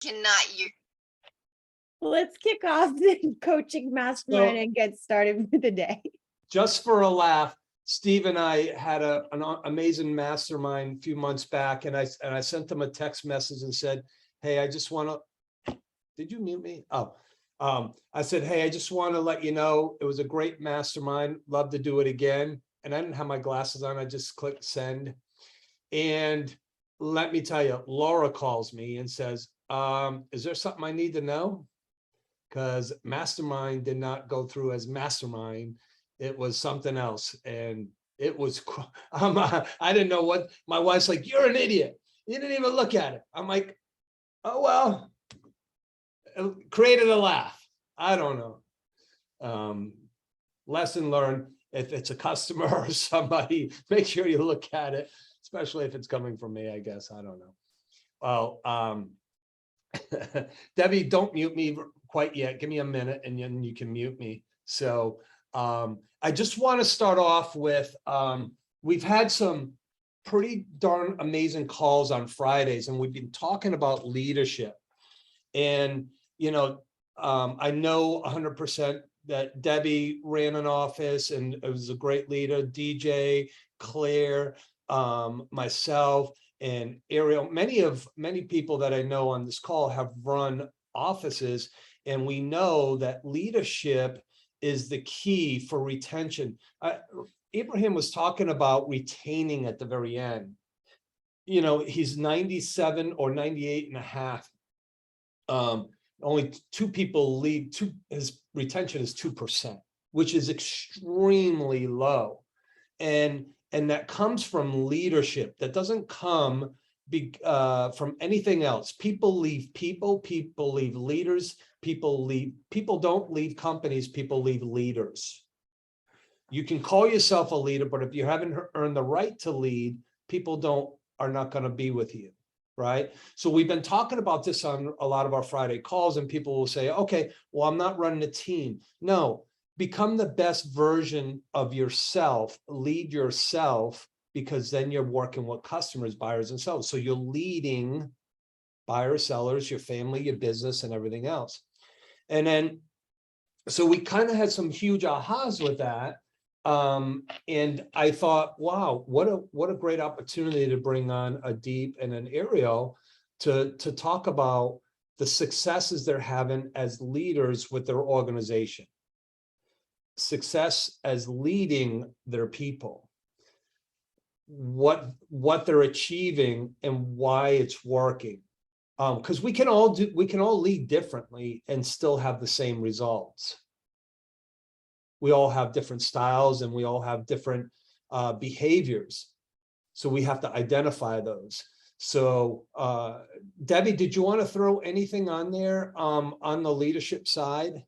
Cannot you? Let's kick off the coaching mastermind and get started with the day. Just for a laugh, Steve and I had an amazing mastermind a few months back, and I sent him a text message and said, "Hey, I just want to." Did you mute me? Oh, I said, "Hey, I just want to let you know it was a great mastermind. Love to do it again." And I didn't have my glasses on. I just clicked send, and let me tell you, Laura calls me and says, "Is there something I need to know?" Because mastermind did not go through as mastermind. It was something else. And it was, I didn't know what, my wife's like, "You're an idiot. You didn't even look at it." I'm like, "Oh, well," it created a laugh. I don't know. Lesson learned, if it's a customer or somebody, make sure you look at it, especially if it's coming from me, I guess. I don't know. Well, Debbie, don't mute me quite yet. Give me a minute and then you can mute me. So I just want to start off with, we've had some pretty darn amazing calls on Fridays, and we've been talking about leadership. And, you know, I know 100% that Debbie ran an office and it was a great leader, DJ, Claire, myself, and Ariel. Many people that I know on this call have run offices, and we know that leadership is the key for retention. Abraham was talking about retaining at the very end. You know, he's 97 or 98 and a half. Only 2 people leave. His retention is 2%, which is extremely low. And that comes from leadership. That doesn't come from anything else. People leave people leave leaders, people don't leave companies, people leave leaders. You can call yourself a leader, but if you haven't earned the right to lead, people are not going to be with you, right? So we've been talking about this on a lot of our Friday calls, and people will say, "Okay, well, I'm not running a team." No. Become the best version of yourself, lead yourself, because then you're working with customers, buyers, and sellers. So you're leading buyers, sellers, your family, your business, and everything else. And then, so we kind of had some huge ahas with that. And I thought, wow, what a great opportunity to bring on a Deep and an Ariel to talk about the successes they're having as leaders with their organization. Success as leading their people, what they're achieving and why it's working. Because we can all lead differently and still have the same results. We all have different styles and we all have different behaviors. So we have to identify those. So Debbie, did you want to throw anything on there on the leadership side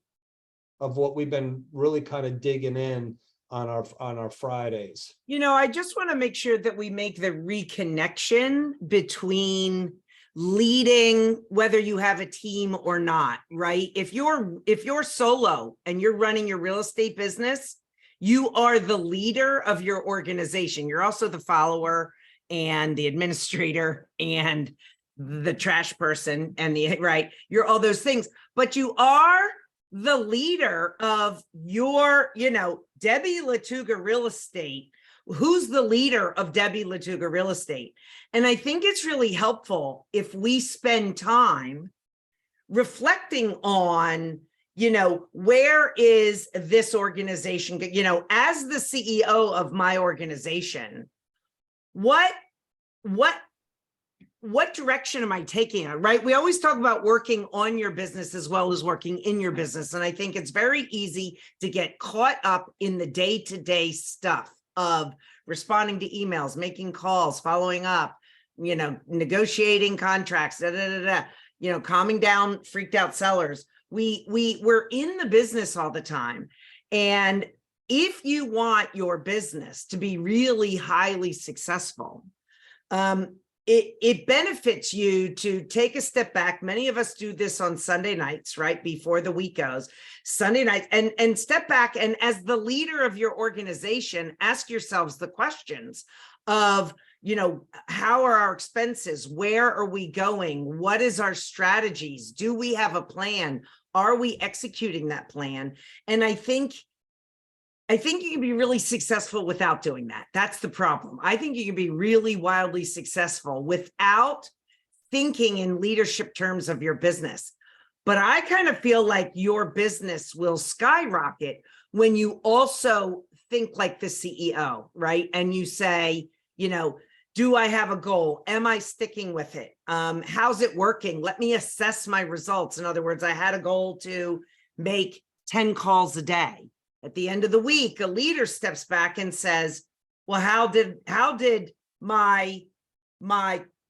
of what we've been really kind of digging in on our Fridays? You know, I just want to make sure that we make the reconnection between leading, whether you have a team or not, right? If you're solo and you're running your real estate business, you are the leader of your organization. You're also the follower and the administrator and the trash person and right? You're all those things, but you are the leader of your, Debbie Latuga Real Estate. Who's the leader of Debbie Latuga Real Estate? And I think it's really helpful if we spend time reflecting on, where is this organization? As the CEO of my organization, what direction am I taking, right? We always talk about working on your business as well as working in your business. And I think it's very easy to get caught up in the day-to-day stuff of responding to emails, making calls, following up, negotiating contracts, calming down freaked out sellers. We're in the business all the time. And if you want your business to be really highly successful, it benefits you to take a step back. Many of us do this on Sunday nights, right? Before the week goes, Sunday night, and step back. And as the leader of your organization, ask yourselves the questions of, how are our expenses? Where are we going? What is our strategies? Do we have a plan? Are we executing that plan? And I think you can be really successful without doing that. That's the problem. I think you can be really wildly successful without thinking in leadership terms of your business. But I kind of feel like your business will skyrocket when you also think like the CEO, right? And you say, do I have a goal? Am I sticking with it? How's it working? Let me assess my results. In other words, I had a goal to make 10 calls a day. At the end of the week, a leader steps back and says, well, how did my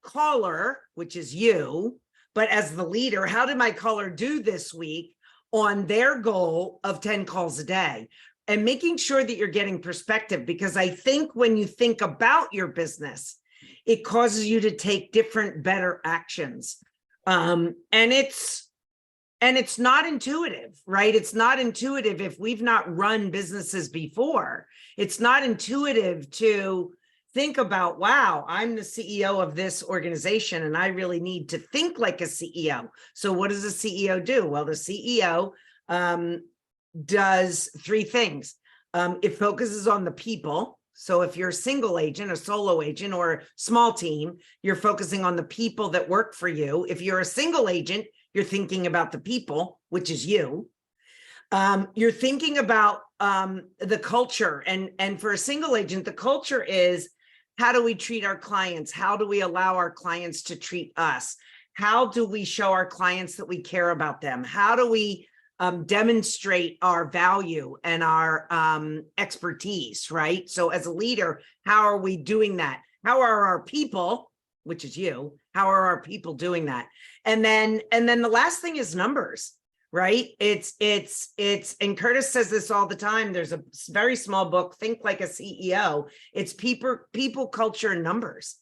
caller, which is you, but as the leader, how did my caller do this week on their goal of 10 calls a day? And making sure that you're getting perspective, because I think when you think about your business, it causes you to take different, better actions. And it's not intuitive, right? It's not intuitive if we've not run businesses before. It's not intuitive to think about, wow, I'm the CEO of this organization and I really need to think like a CEO. So what does a CEO do? Well, the CEO does three things. It focuses on the people. So if you're a single agent, a solo agent, or a small team, you're focusing on the people that work for you. If you're a single agent, you're thinking about the people, which is you. You're thinking about the culture. And for a single agent, the culture is, how do we treat our clients? How do we allow our clients to treat us? How do we show our clients that we care about them? How do we demonstrate our value and our expertise, right? So as a leader, how are we doing that? How are our people, which is you, how are our people doing that? And then the last thing is numbers, right? It's and Curtis says this all the time. There's a very small book, Think Like a CEO. It's people, culture, and numbers.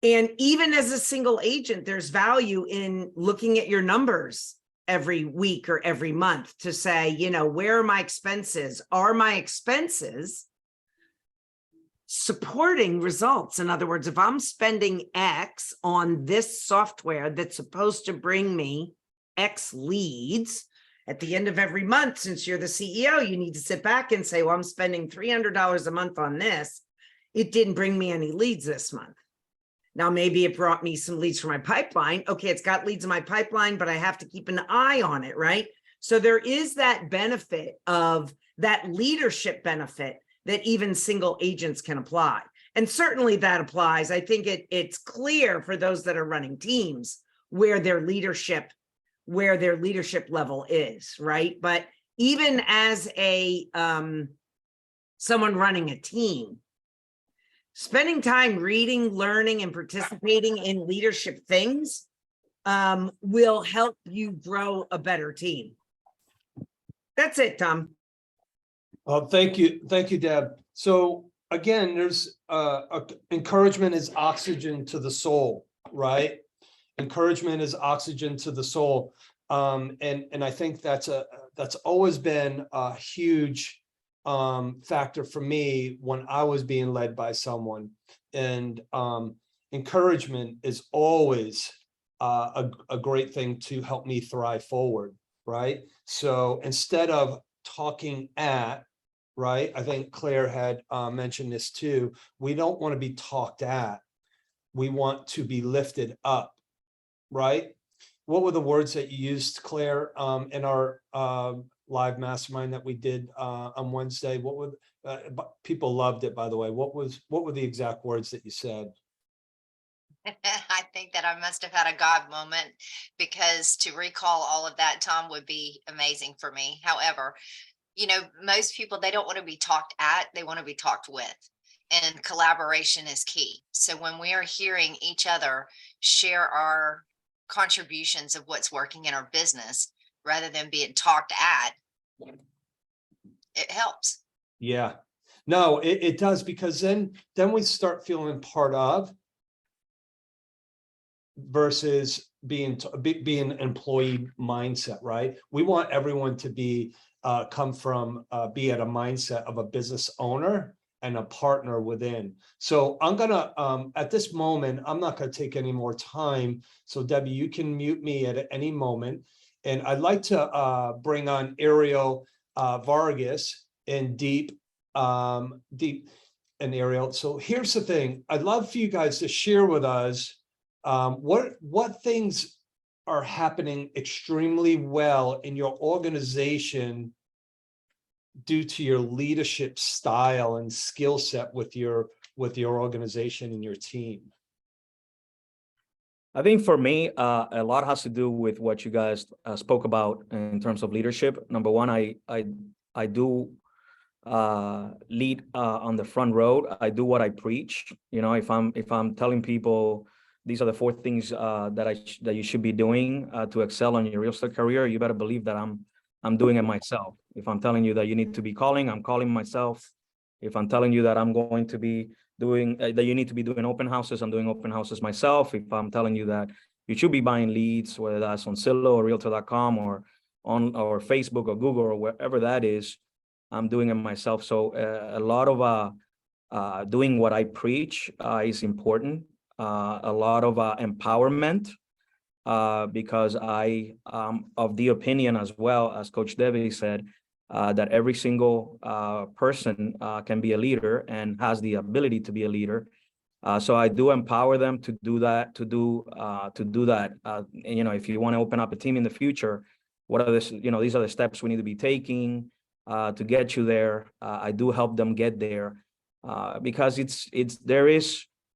And even as a single agent, there's value in looking at your numbers every week or every month to say, where are my expenses? Are my expenses supporting results? In other words, if I'm spending X on this software that's supposed to bring me X leads, at the end of every month, since you're the CEO, you need to sit back and say, well, I'm spending $300 a month on this. It didn't bring me any leads this month. Now, maybe it brought me some leads for my pipeline. Okay, it's got leads in my pipeline, but I have to keep an eye on it, right? So there is that benefit of that leadership benefit that even single agents can apply. And certainly that applies. I think it's clear for those that are running teams where their leadership level is, right? But even as a someone running a team, spending time reading, learning, and participating in leadership things will help you grow a better team. That's it, Tom. Thank you, Deb. So again, there's encouragement is oxygen to the soul, right? Encouragement is oxygen to the soul, and I think that's always been a huge factor for me when I was being led by someone. And encouragement is always a great thing to help me thrive forward, right? So instead of talking at, right, I think Claire had mentioned this too, we don't want to be talked at, we want to be lifted up, right? What were the words that you used, Claire, in our live mastermind that we did on Wednesday? What were people loved it, by the way. What were the exact words that you said? I think that I must have had a God moment, because to recall all of that, Tom, would be amazing for me. However, most people, they don't want to be talked at, they want to be talked with. And collaboration is key. So when we are hearing each other share our contributions of what's working in our business, rather than being talked at, it helps. Yeah, no, it does, because then we start feeling part of versus being an employee mindset, right? We want everyone to be be at a mindset of a business owner and a partner within. So I'm gonna, at this moment, I'm not gonna take any more time. So Debbie, you can mute me at any moment. And I'd like to bring on Ariel Vargas and Deep and Ariel. So here's the thing. I'd love for you guys to share with us what things are happening extremely well in your organization due to your leadership style and skill set with your organization and your team. I think for me, a lot has to do with what you guys spoke about in terms of leadership. Number one, I do lead on the front road. I do what I preach. You know, if I'm telling people these are the 4 things that you should be doing to excel on your real estate career, you better believe that I'm doing it myself. If I'm telling you that you need to be calling, I'm calling myself. If I'm telling you that I'm going to be doing that you need to be doing open houses, I'm doing open houses myself. If I'm telling you that you should be buying leads, whether that's on Zillow or Realtor.com or Facebook or Google or wherever that is, I'm doing it myself. So a lot of doing what I preach is important. A lot of empowerment, because I am of the opinion, as well as Coach Debbie said, that every single person can be a leader and has the ability to be a leader. So I do empower them to do that, to do that. You know, if you want to open up a team in the future, what are this? You know, these are the steps we need to be taking to get you there. I do help them get there because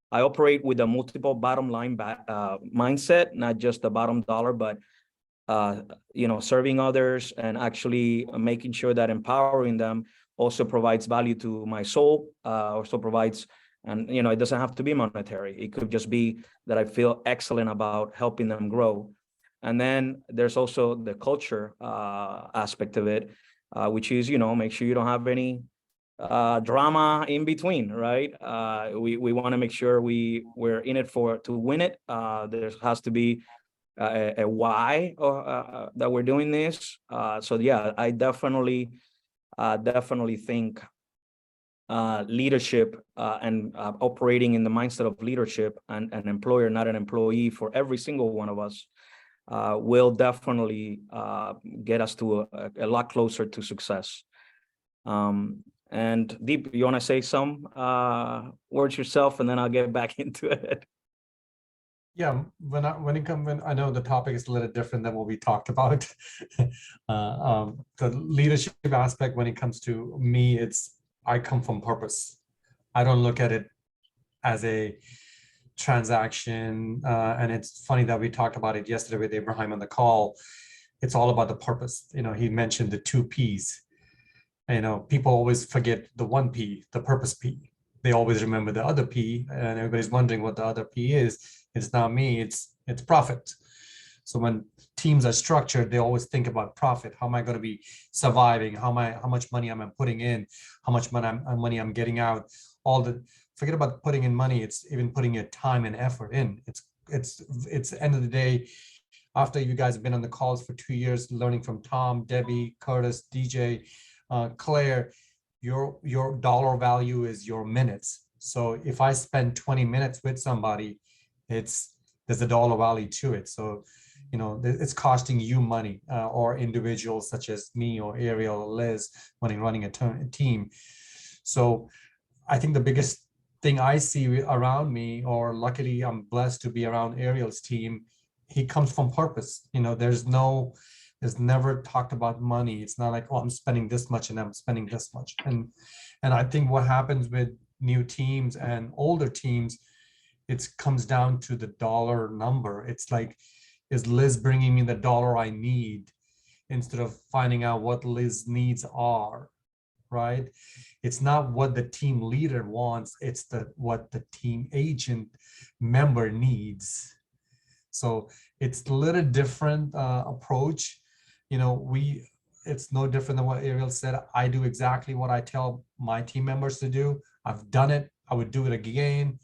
I operate with a multiple bottom line mindset, not just the bottom dollar, but you know, serving others and actually making sure that empowering them also provides value to my soul, also provides, and you know, it doesn't have to be monetary. It could just be that I feel excellent about helping them grow. And then there's also the culture aspect of it, which is, you know, make sure you don't have any drama in between, right? We want to make sure we're in it to win it. There has to be a why that we're doing this. So yeah, I definitely think leadership and operating in the mindset of leadership and an employer, not an employee, for every single one of us will definitely get us to a lot closer to success. And Deep, you want to say some words yourself, and then I'll get back into it. Yeah, when I know the topic is a little different than what we talked about. The leadership aspect, when it comes to me, I come from purpose. I don't look at it as a transaction. And it's funny that we talked about it yesterday with Abraham on the call. It's all about the purpose. You know, he mentioned the 2 P's. You know, people always forget the 1 P, the purpose P. They always remember the other P, and everybody's wondering what the other P is. It's not me, it's profit. So when teams are structured, they always think about profit. How am I going to be surviving? How much money am I putting in? How much money I'm getting out? Forget about putting in money. It's even putting your time and effort in. It's the end of the day. After you guys have been on the calls for 2 years, learning from Tom, Debbie, Curtis, DJ, Claire, your dollar value is your minutes. So if I spend 20 minutes with somebody, there's a dollar value to it. So, you know, it's costing you money, or individuals such as me or Ariel or Liz when running a team. So I think the biggest thing I see around me, or luckily I'm blessed to be around Ariel's team, he comes from purpose. You know, there's never talked about money. It's not like, oh, I'm spending this much and I'm spending this much. And I think what happens with new teams and older teams, it comes down to the dollar number. It's like, is Liz bringing me the dollar I need, instead of finding out what Liz needs are, right? It's not what the team leader wants, it's what the team agent member needs. So it's a little different approach. You know, it's no different than what Ariel said. I do exactly what I tell my team members to do. I've done it. I would do it again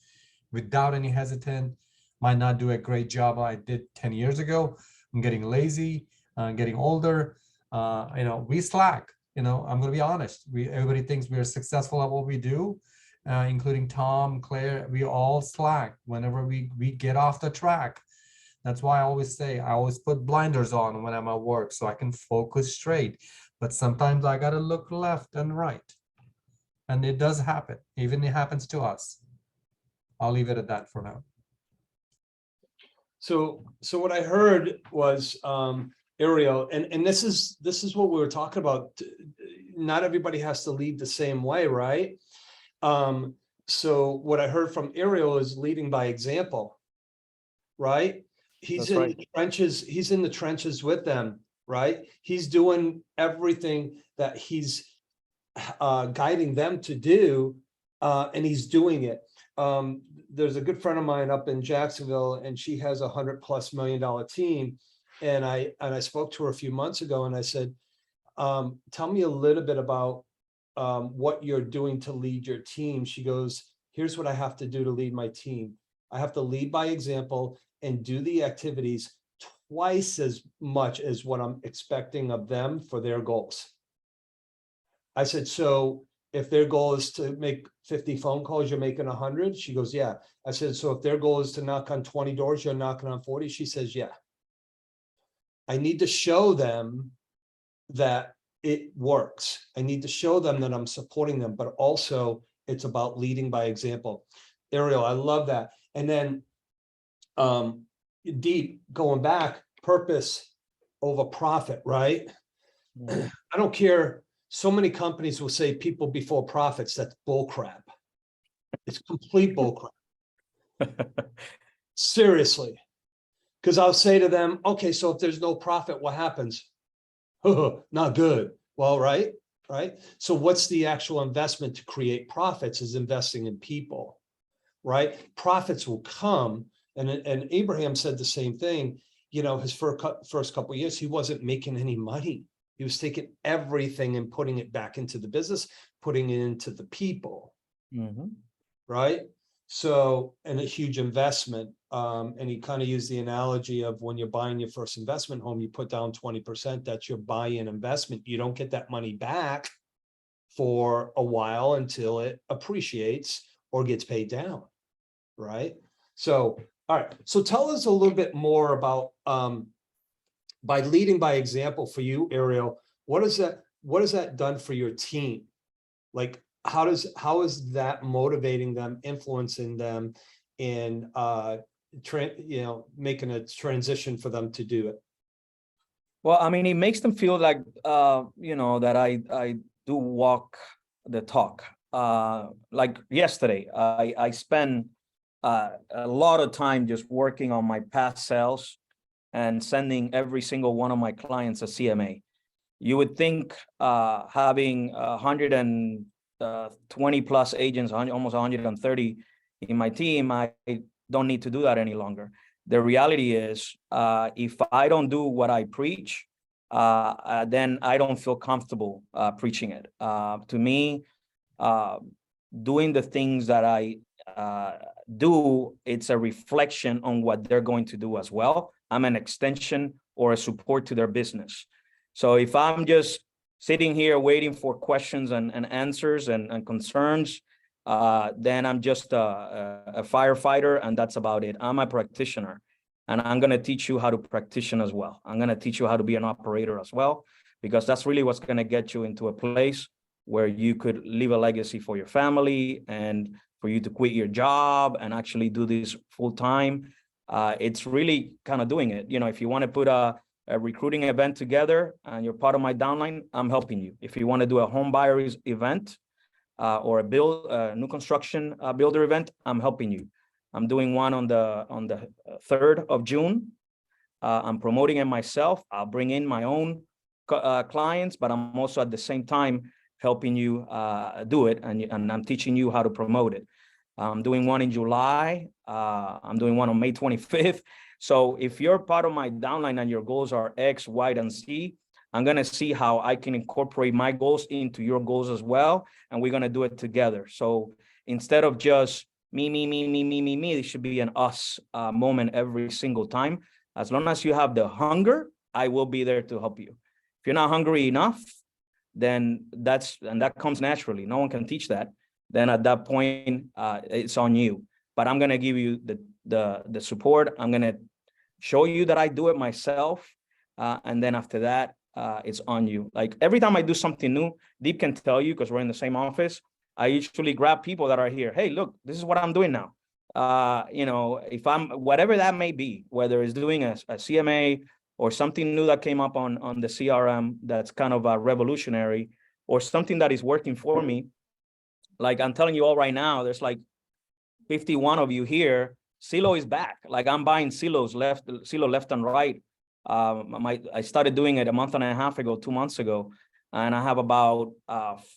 without any hesitant. Might not do a great job I did 10 years ago. I'm getting lazy, getting older. You know, we slack. You know, I'm going to be honest. Everybody thinks we're successful at what we do. including Tom, Claire, we all slack whenever we get off the track. That's why I always say, I always put blinders on when I'm at work so I can focus straight. But sometimes I gotta look left and right. And it does happen, even it happens to us. I'll leave it at that for now. So what I heard was, Ariel, and this is what we were talking about. Not everybody has to lead the same way, right? So what I heard from Ariel is leading by example, right? He's That's in right. the trenches, he's in the trenches with them, right? He's doing everything that he's guiding them to do, and he's doing it. There's a good friend of mine up in Jacksonville, and she has $100+ million team. And I spoke to her a few months ago, and I said, tell me a little bit about what you're doing to lead your team. She goes, here's what I have to do to lead my team. I have to lead by example and do the activities twice as much as what I'm expecting of them for their goals. I said, so if their goal is to make 50 phone calls, you're making 100? She goes, yeah. I said, so if their goal is to knock on 20 doors, you're knocking on 40? She says, yeah. I need to show them that it works. I need to show them that I'm supporting them, but also it's about leading by example. Ariel, I love that. And then deep, going back, purpose over profit, right? Yeah. I don't care. So many companies will say people before profits. That's bull crap. It's complete bull crap. Seriously. Because I'll say to them, okay, so if there's no profit, what happens? Not good. Well, right. So what's the actual investment to create profits is investing in people, right? Profits will come. And Abraham said the same thing. You know, his first couple of years, he wasn't making any money. He was taking everything and putting it back into the business, putting it into the people, right? So, and a huge investment. And he kind of used the analogy of when you're buying your first investment home, you put down 20%, that's your buy-in investment. You don't get that money back for a while until it appreciates or gets paid down, right? So, all right. So tell us a little bit more about, by leading by example for you, Ariel, what has that done for your team? Like, how is that motivating them, influencing them, and making a transition for them to do it? Well, I mean, it makes them feel like, that I do walk the talk. Like yesterday, I spent a lot of time just working on my past sales and sending every single one of my clients a CMA. You would think having 120 plus agents, almost 130 in my team, I don't need to do that any longer. The reality is, if I don't do what I preach, then I don't feel comfortable preaching it. To me, doing the things that I do, it's a reflection on what they're going to do as well. I'm an extension or a support to their business. So if I'm just sitting here waiting for questions and answers and concerns, then I'm just a firefighter, and that's about it. I'm a practitioner, and I'm going to teach you how to practice as well. I'm going to teach you how to be an operator as well, because that's really what's going to get you into a place where you could leave a legacy for your family and for you to quit your job and actually do this full time. It's really kind of doing it. If you want to put a recruiting event together and you're part of my downline, I'm helping you. If you want to do a home buyers event or a new construction builder event, I'm helping you. I'm doing one on the 3rd of June. I'm promoting it myself. I'll bring in my own clients, but I'm also at the same time helping you do it, and I'm teaching you how to promote it. I'm doing one in July. I'm doing one on May 25th. So if you're part of my downline and your goals are X, Y, and Z, I'm going to see how I can incorporate my goals into your goals as well. And we're going to do it together. So instead of just me, it should be an us moment every single time. As long as you have the hunger, I will be there to help you. If you're not hungry enough, then that comes naturally. No one can teach that. then at that point, it's on you. But I'm gonna give you the support. I'm gonna show you that I do it myself. And then after that, it's on you. Like every time I do something new, Deep can tell you, because we're in the same office, I usually grab people that are here. Hey, look, this is what I'm doing now. If I'm, whatever that may be, whether it's doing a CMA or something new that came up on the CRM that's kind of revolutionary, or something that is working for me. Like I'm telling you all right now, there's like 51 of you here. Silo is back. Like I'm buying Silo left and right. I started doing it a month and a half ago, 2 months ago, and I have about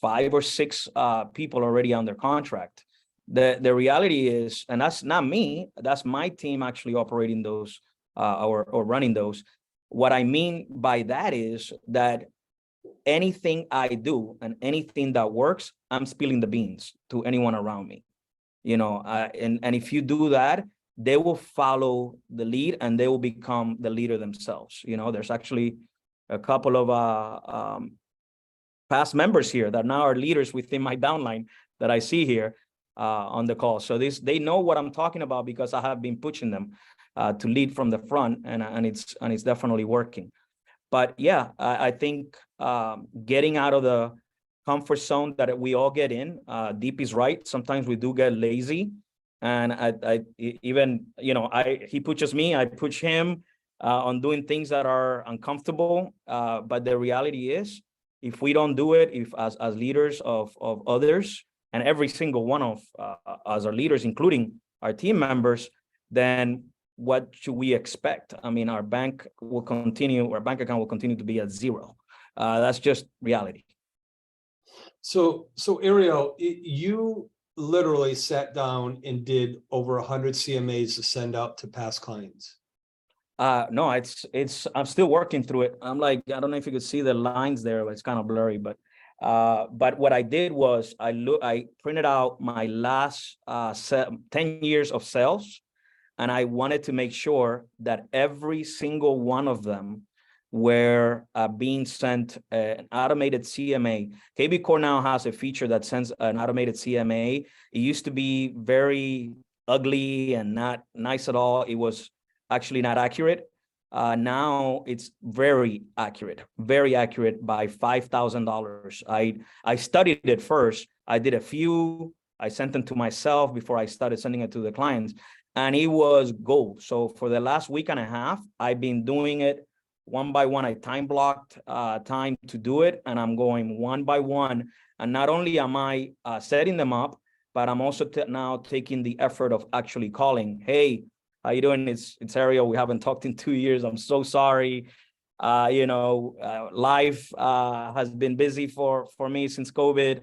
5 or 6 people already under contract. The reality is, and that's not me, that's my team actually operating those or running those. What I mean by that is that anything I do and anything that works, I'm spilling the beans to anyone around me. And if you do that, they will follow the lead and they will become the leader themselves. There's actually a couple of past members here that now are leaders within my downline that I see here on the call. So they know what I'm talking about because I have been pushing them to lead from the front, and it's definitely working. But yeah, I think getting out of the comfort zone that we all get in, Deep is right. Sometimes we do get lazy, and he pushes me, I push him on doing things that are uncomfortable. But the reality is, if we don't do it, if as leaders of others, and every single one of us are leaders, including our team members, then what should we expect? I mean, our bank account will continue to be at zero. That's just reality. So Ariel, you literally sat down and did over 100 CMAs to send out to past clients. No, I'm still working through it. I'm like, I don't know if you could see the lines there, but it's kind of blurry. But what I did was I printed out my last 10 years of sales, and I wanted to make sure that every single one of them were being sent an automated CMA. KB Core now has a feature that sends an automated CMA. It used to be very ugly and not nice at all. It was actually not accurate. Now it's very accurate by $5,000. I studied it first. I did a few. I sent them to myself before I started sending it to the clients, and it was gold. So for the last week and a half, I've been doing it one by one. I time blocked time to do it, and I'm going one by one. And not only am I setting them up, but I'm also now taking the effort of actually calling. Hey, how you doing? It's Ariel. We haven't talked in 2 years. I'm so sorry. Life has been busy for me since COVID.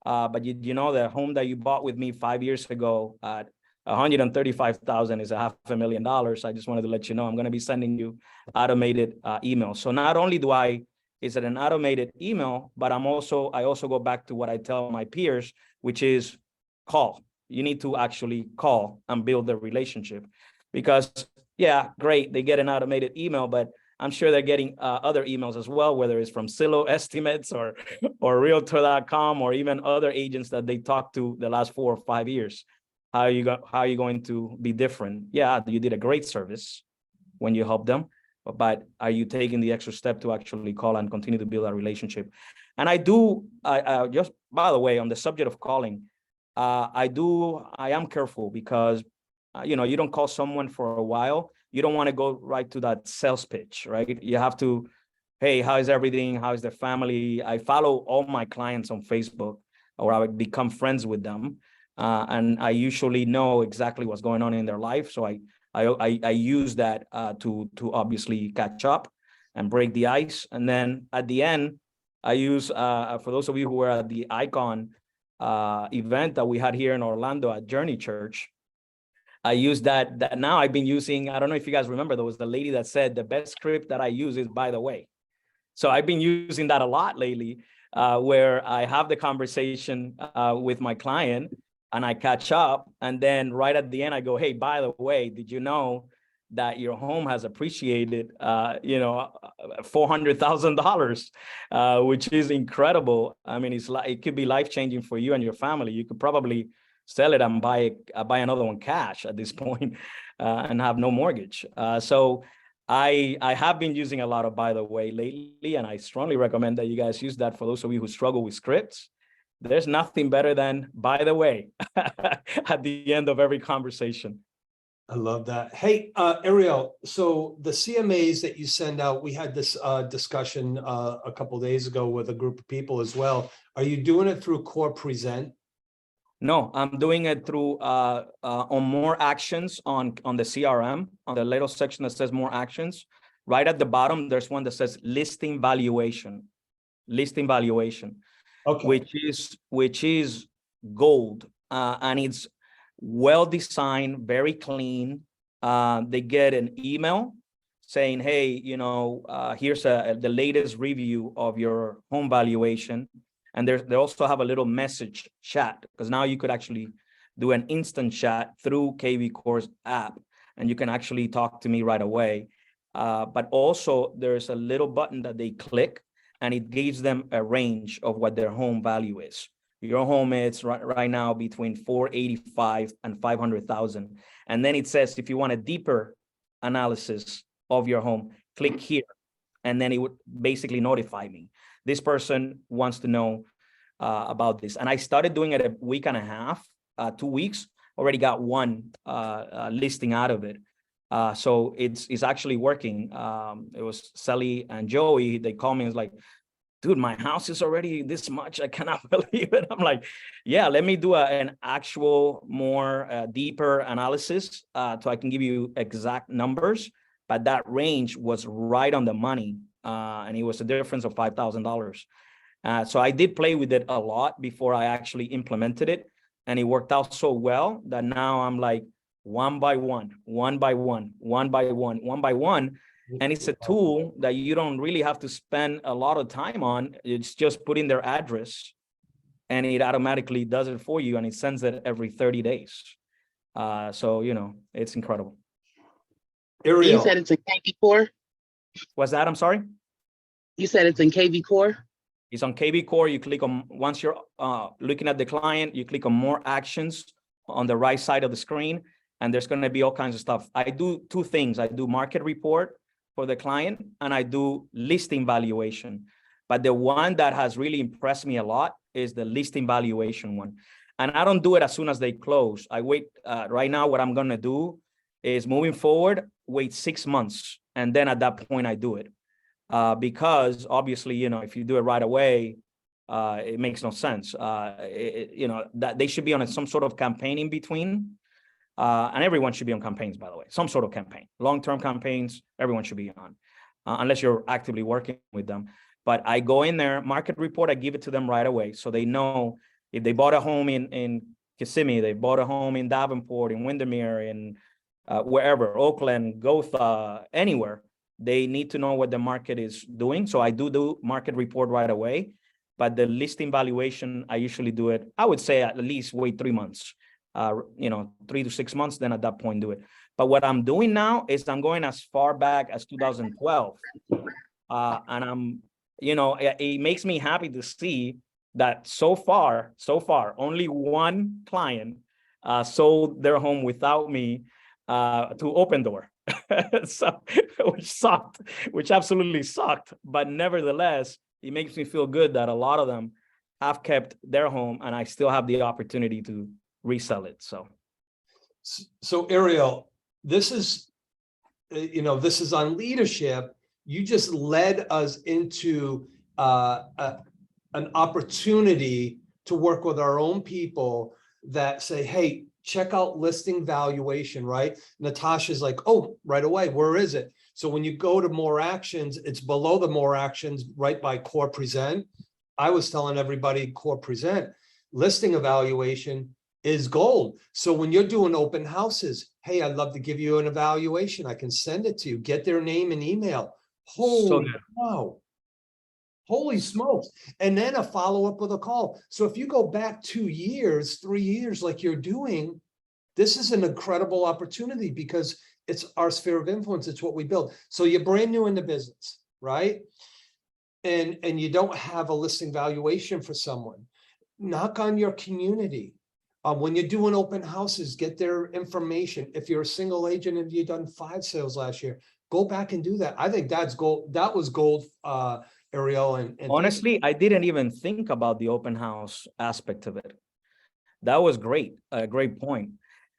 But the home that you bought with me 5 years ago at $135,000 is $500,000. I just wanted to let you know I'm going to be sending you automated emails. So not only is it an automated email, but I also go back to what I tell my peers, which is call. You need to actually call and build the relationship, because yeah, great, they get an automated email, but I'm sure they're getting other emails as well, whether it's from Zillow estimates or Realtor.com or even other agents that they talked to the last 4 or 5 years. How are you going to be different? Yeah, you did a great service when you helped them, but are you taking the extra step to actually call and continue to build a relationship? And I just, by the way, on the subject of calling, I am careful because you don't call someone for a while. You don't want to go right to that sales pitch, right? You have to, hey, how is everything? How is their family? I follow all my clients on Facebook, or I would become friends with them. And I usually know exactly what's going on in their life. So I use that to obviously catch up and break the ice. And then at the end, I use, for those of you who were at the Icon event that we had here in Orlando at Journey Church, I use that now I've been using. I don't know if you guys remember, there was the lady that said the best script that I use is by the way. So I've been using that a lot lately, where I have the conversation with my client and I catch up, and then right at the end I go, hey, by the way, did you know that your home has appreciated $400,000, which is incredible. I mean, it's like it could be life-changing for you and your family. You could probably sell it and buy another one cash at this point, and have no mortgage. So I have been using a lot of By the Way lately, and I strongly recommend that you guys use that for those of you who struggle with scripts. There's nothing better than By the Way at the end of every conversation. I love that. Hey, Ariel, so the CMAs that you send out, we had this discussion a couple of days ago with a group of people as well. Are you doing it through Core Present? No, I'm doing it through on more actions on the CRM, on the little section that says more actions. Right at the bottom, there's one that says listing valuation, Okay. which is gold, and it's well designed, very clean. They get an email saying, hey, you know, here's the latest review of your home valuation. And they also have a little message chat, because now you could actually do an instant chat through KV Core's app, and you can actually talk to me right away. But also there's a little button that they click, and it gives them a range of what their home value is. Your home is right now between 485 and 500,000. And then it says, if you want a deeper analysis of your home, click here. And then it would basically notify me. This person wants to know about this. And I started doing it a week and a half, 2 weeks, already got one listing out of it. So it's actually working. It was Sally and Joey, they called me and was like, dude, my house is already this much. I cannot believe it. I'm like, yeah, let me do an actual more deeper analysis so I can give you exact numbers. But that range was right on the money. And it was a difference of $5,000. So I did play with it a lot before I actually implemented it. And it worked out so well that now I'm like one by one. And it's a tool that you don't really have to spend a lot of time on. It's just put in their address and it automatically does it for you. And it sends it every 30 days. So, you know, it's incredible. Ariel. You said it's in KV Core? What's that? I'm sorry? You said it's in KV Core? It's on KV Core. You click on, once you're looking at the client, you click on more actions on the right side of the screen, and there's going to be all kinds of stuff. I do two things. I do market report for the client, and I do listing valuation. But the one that has really impressed me a lot is the listing valuation one. And I don't do it as soon as they close. I wait. Right now, what I'm going to do is moving forward, wait 6 months. And then at that point, I do it. Because obviously, you know, if you do it right away, it makes no sense. You know, that they should be on some sort of campaign in between. And everyone should be on campaigns, by the way, some sort of campaign, long-term campaigns, everyone should be on, unless you're actively working with them. But I go in there, market report, I give it to them right away. So they know if they bought a home in Kissimmee, they bought a home in Davenport, in Windermere, in wherever, Oakland, Gotha, anywhere, they need to know what the market is doing. So I do market report right away. But the listing valuation, I usually do it, I would say at least wait 3 months. You know, 3 to 6 months, then at that point do it. But what I'm doing now is I'm going as far back as 2012. And I'm, you know, it makes me happy to see that so far, only one client sold their home without me to Open Door. So, which absolutely sucked. But nevertheless, it makes me feel good that a lot of them have kept their home and I still have the opportunity to resell it. So Ariel, this is, you know, this is on leadership. You just led us into an opportunity to work with our own people that say, hey, check out listing valuation, right? Natasha's like, oh, right away, where is it? So when you go to more actions, it's below the more actions, right by Core Present. I was telling everybody Core Present, listing evaluation is gold. So when you're doing open houses, hey, I'd love to give you an evaluation. I can send it to you, get their name and email. Holy wow. Holy smokes. And then a follow-up with a call. So if you go back 2 years, 3 years, like you're doing, this is an incredible opportunity because it's our sphere of influence. It's what we build. So you're brand new in the business. right? And you don't have a listing valuation for someone, knock on your community. When you're doing open houses, get their information. If you're a single agent and you've done 5 sales last year, go back and do that. I think that's gold. That was gold, Ariel. And Honestly, I didn't even think about the open house aspect of it. That was great, a great point.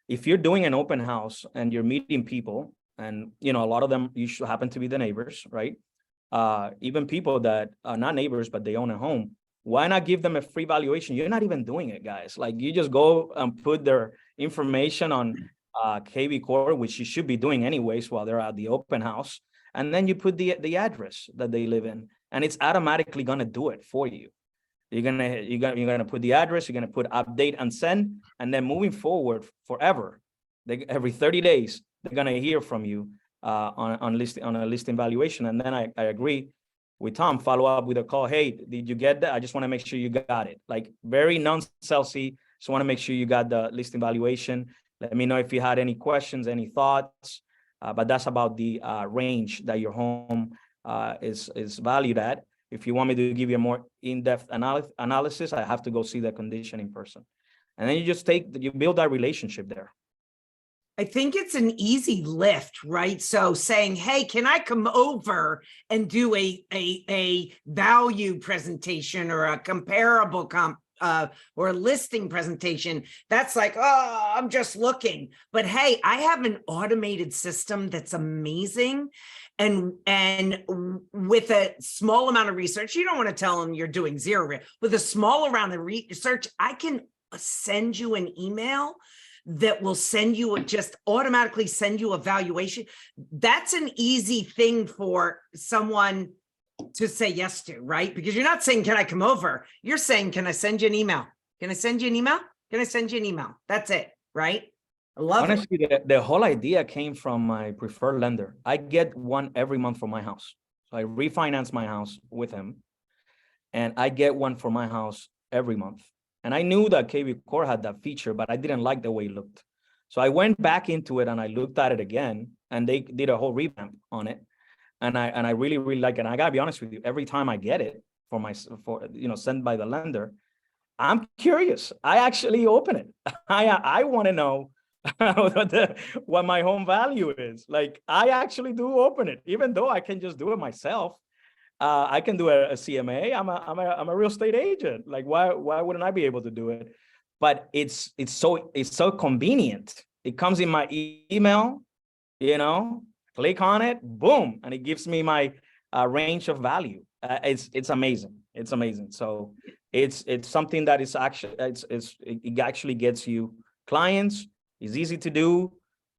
If you're doing an open house and you're meeting people, and a lot of them usually happen to be the neighbors, right? Even people that are not neighbors, but they own a home, why not give them a free valuation? You're not even doing it, guys. Like, you just go and put their information on KV Core, which you should be doing anyways while they're at the open house. And then you put the address that they live in, and it's automatically going to do it for you. You're gonna put the address, you're gonna put update and send, and then moving forward forever, every 30 days, they're gonna hear from you on a listing valuation. And then I agree with Tom, follow up with a call. Hey, did you get that? I just want to make sure you got it. Like, very non-salesy. Just want to make sure you got the listing valuation. Let me know if you had any questions, any thoughts. But that's about the range that your home is valued at. If you want me to give you a more in-depth analysis, I have to go see the condition in person. And then you build that relationship there. I think it's an easy lift, right? So saying, hey, can I come over and do a value presentation or a comparable or a listing presentation? That's like, oh, I'm just looking. But hey, I have an automated system that's amazing. And with a small amount of research, you don't want to tell them you're doing zero. With a small amount of research, I can send you an email that will just automatically send you a valuation. That's an easy thing for someone to say yes to, right? Because you're not saying, can I come over? You're saying, can I send you an email? Can I send you an email? Can I send you an email? That's it, right? I love it. Honestly, the whole idea came from my preferred lender. I get one every month for my house. So I refinance my house with him, and I get one for my house every month. And I knew that KV Core had that feature, but I didn't like the way it looked. So I went back into it and I looked at it again, and they did a whole revamp on it. And I really, really like it. And I gotta be honest with you, every time I get it sent by the lender, I'm curious. I actually open it. I want to know what my home value is. Like, I actually do open it, even though I can just do it myself. I can do a CMA. I'm a real estate agent. Like, why wouldn't I be able to do it? But it's so convenient. It comes in my email, click on it, boom, and it gives me my range of value. It's amazing. It's amazing. So it's something that is actually it actually gets you clients. It's easy to do,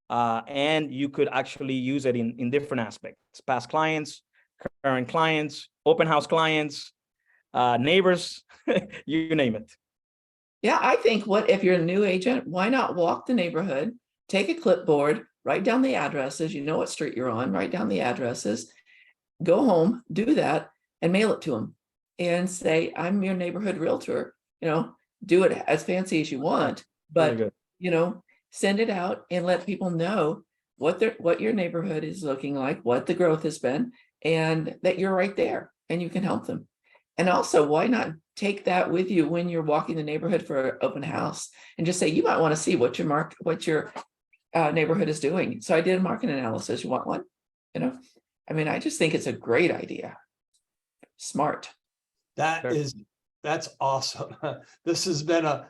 and you could actually use it in different aspects: past clients, current clients, open house clients, neighbors, you name it. Yeah, I think if you're a new agent, why not walk the neighborhood, take a clipboard, write down the addresses, you know what street you're on, write down the addresses, go home, do that, and mail it to them and say, I'm your neighborhood realtor. Do it as fancy as you want, but send it out and let people know what your neighborhood is looking like, what the growth has been, and that you're right there and you can help them. And also, why not take that with you when you're walking the neighborhood for an open house and just say, you might want to see what your neighborhood is doing. So I did a market analysis. You want one? I just think it's a great idea. Smart. That's awesome. This has been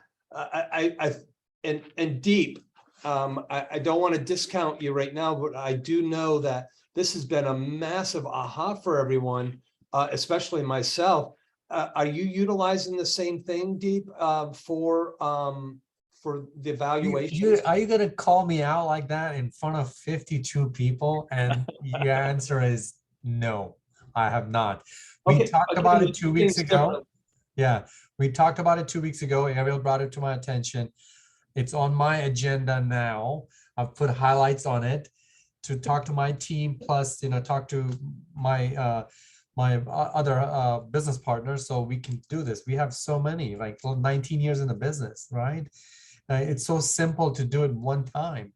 deep. I don't want to discount you right now, but I do know that this has been a massive aha for everyone, especially myself. Are you utilizing the same thing, Deep, for the evaluation? Are you going to call me out like that in front of 52 people? And your answer is no, I have not. We talked about it 2 weeks ago. Yeah, we talked about it 2 weeks ago. Ariel brought it to my attention. It's on my agenda now. I've put highlights on it to talk to my team, plus, talk to my my other business partners, so we can do this. We have so many, like 19 years in the business, right? It's so simple to do it one time.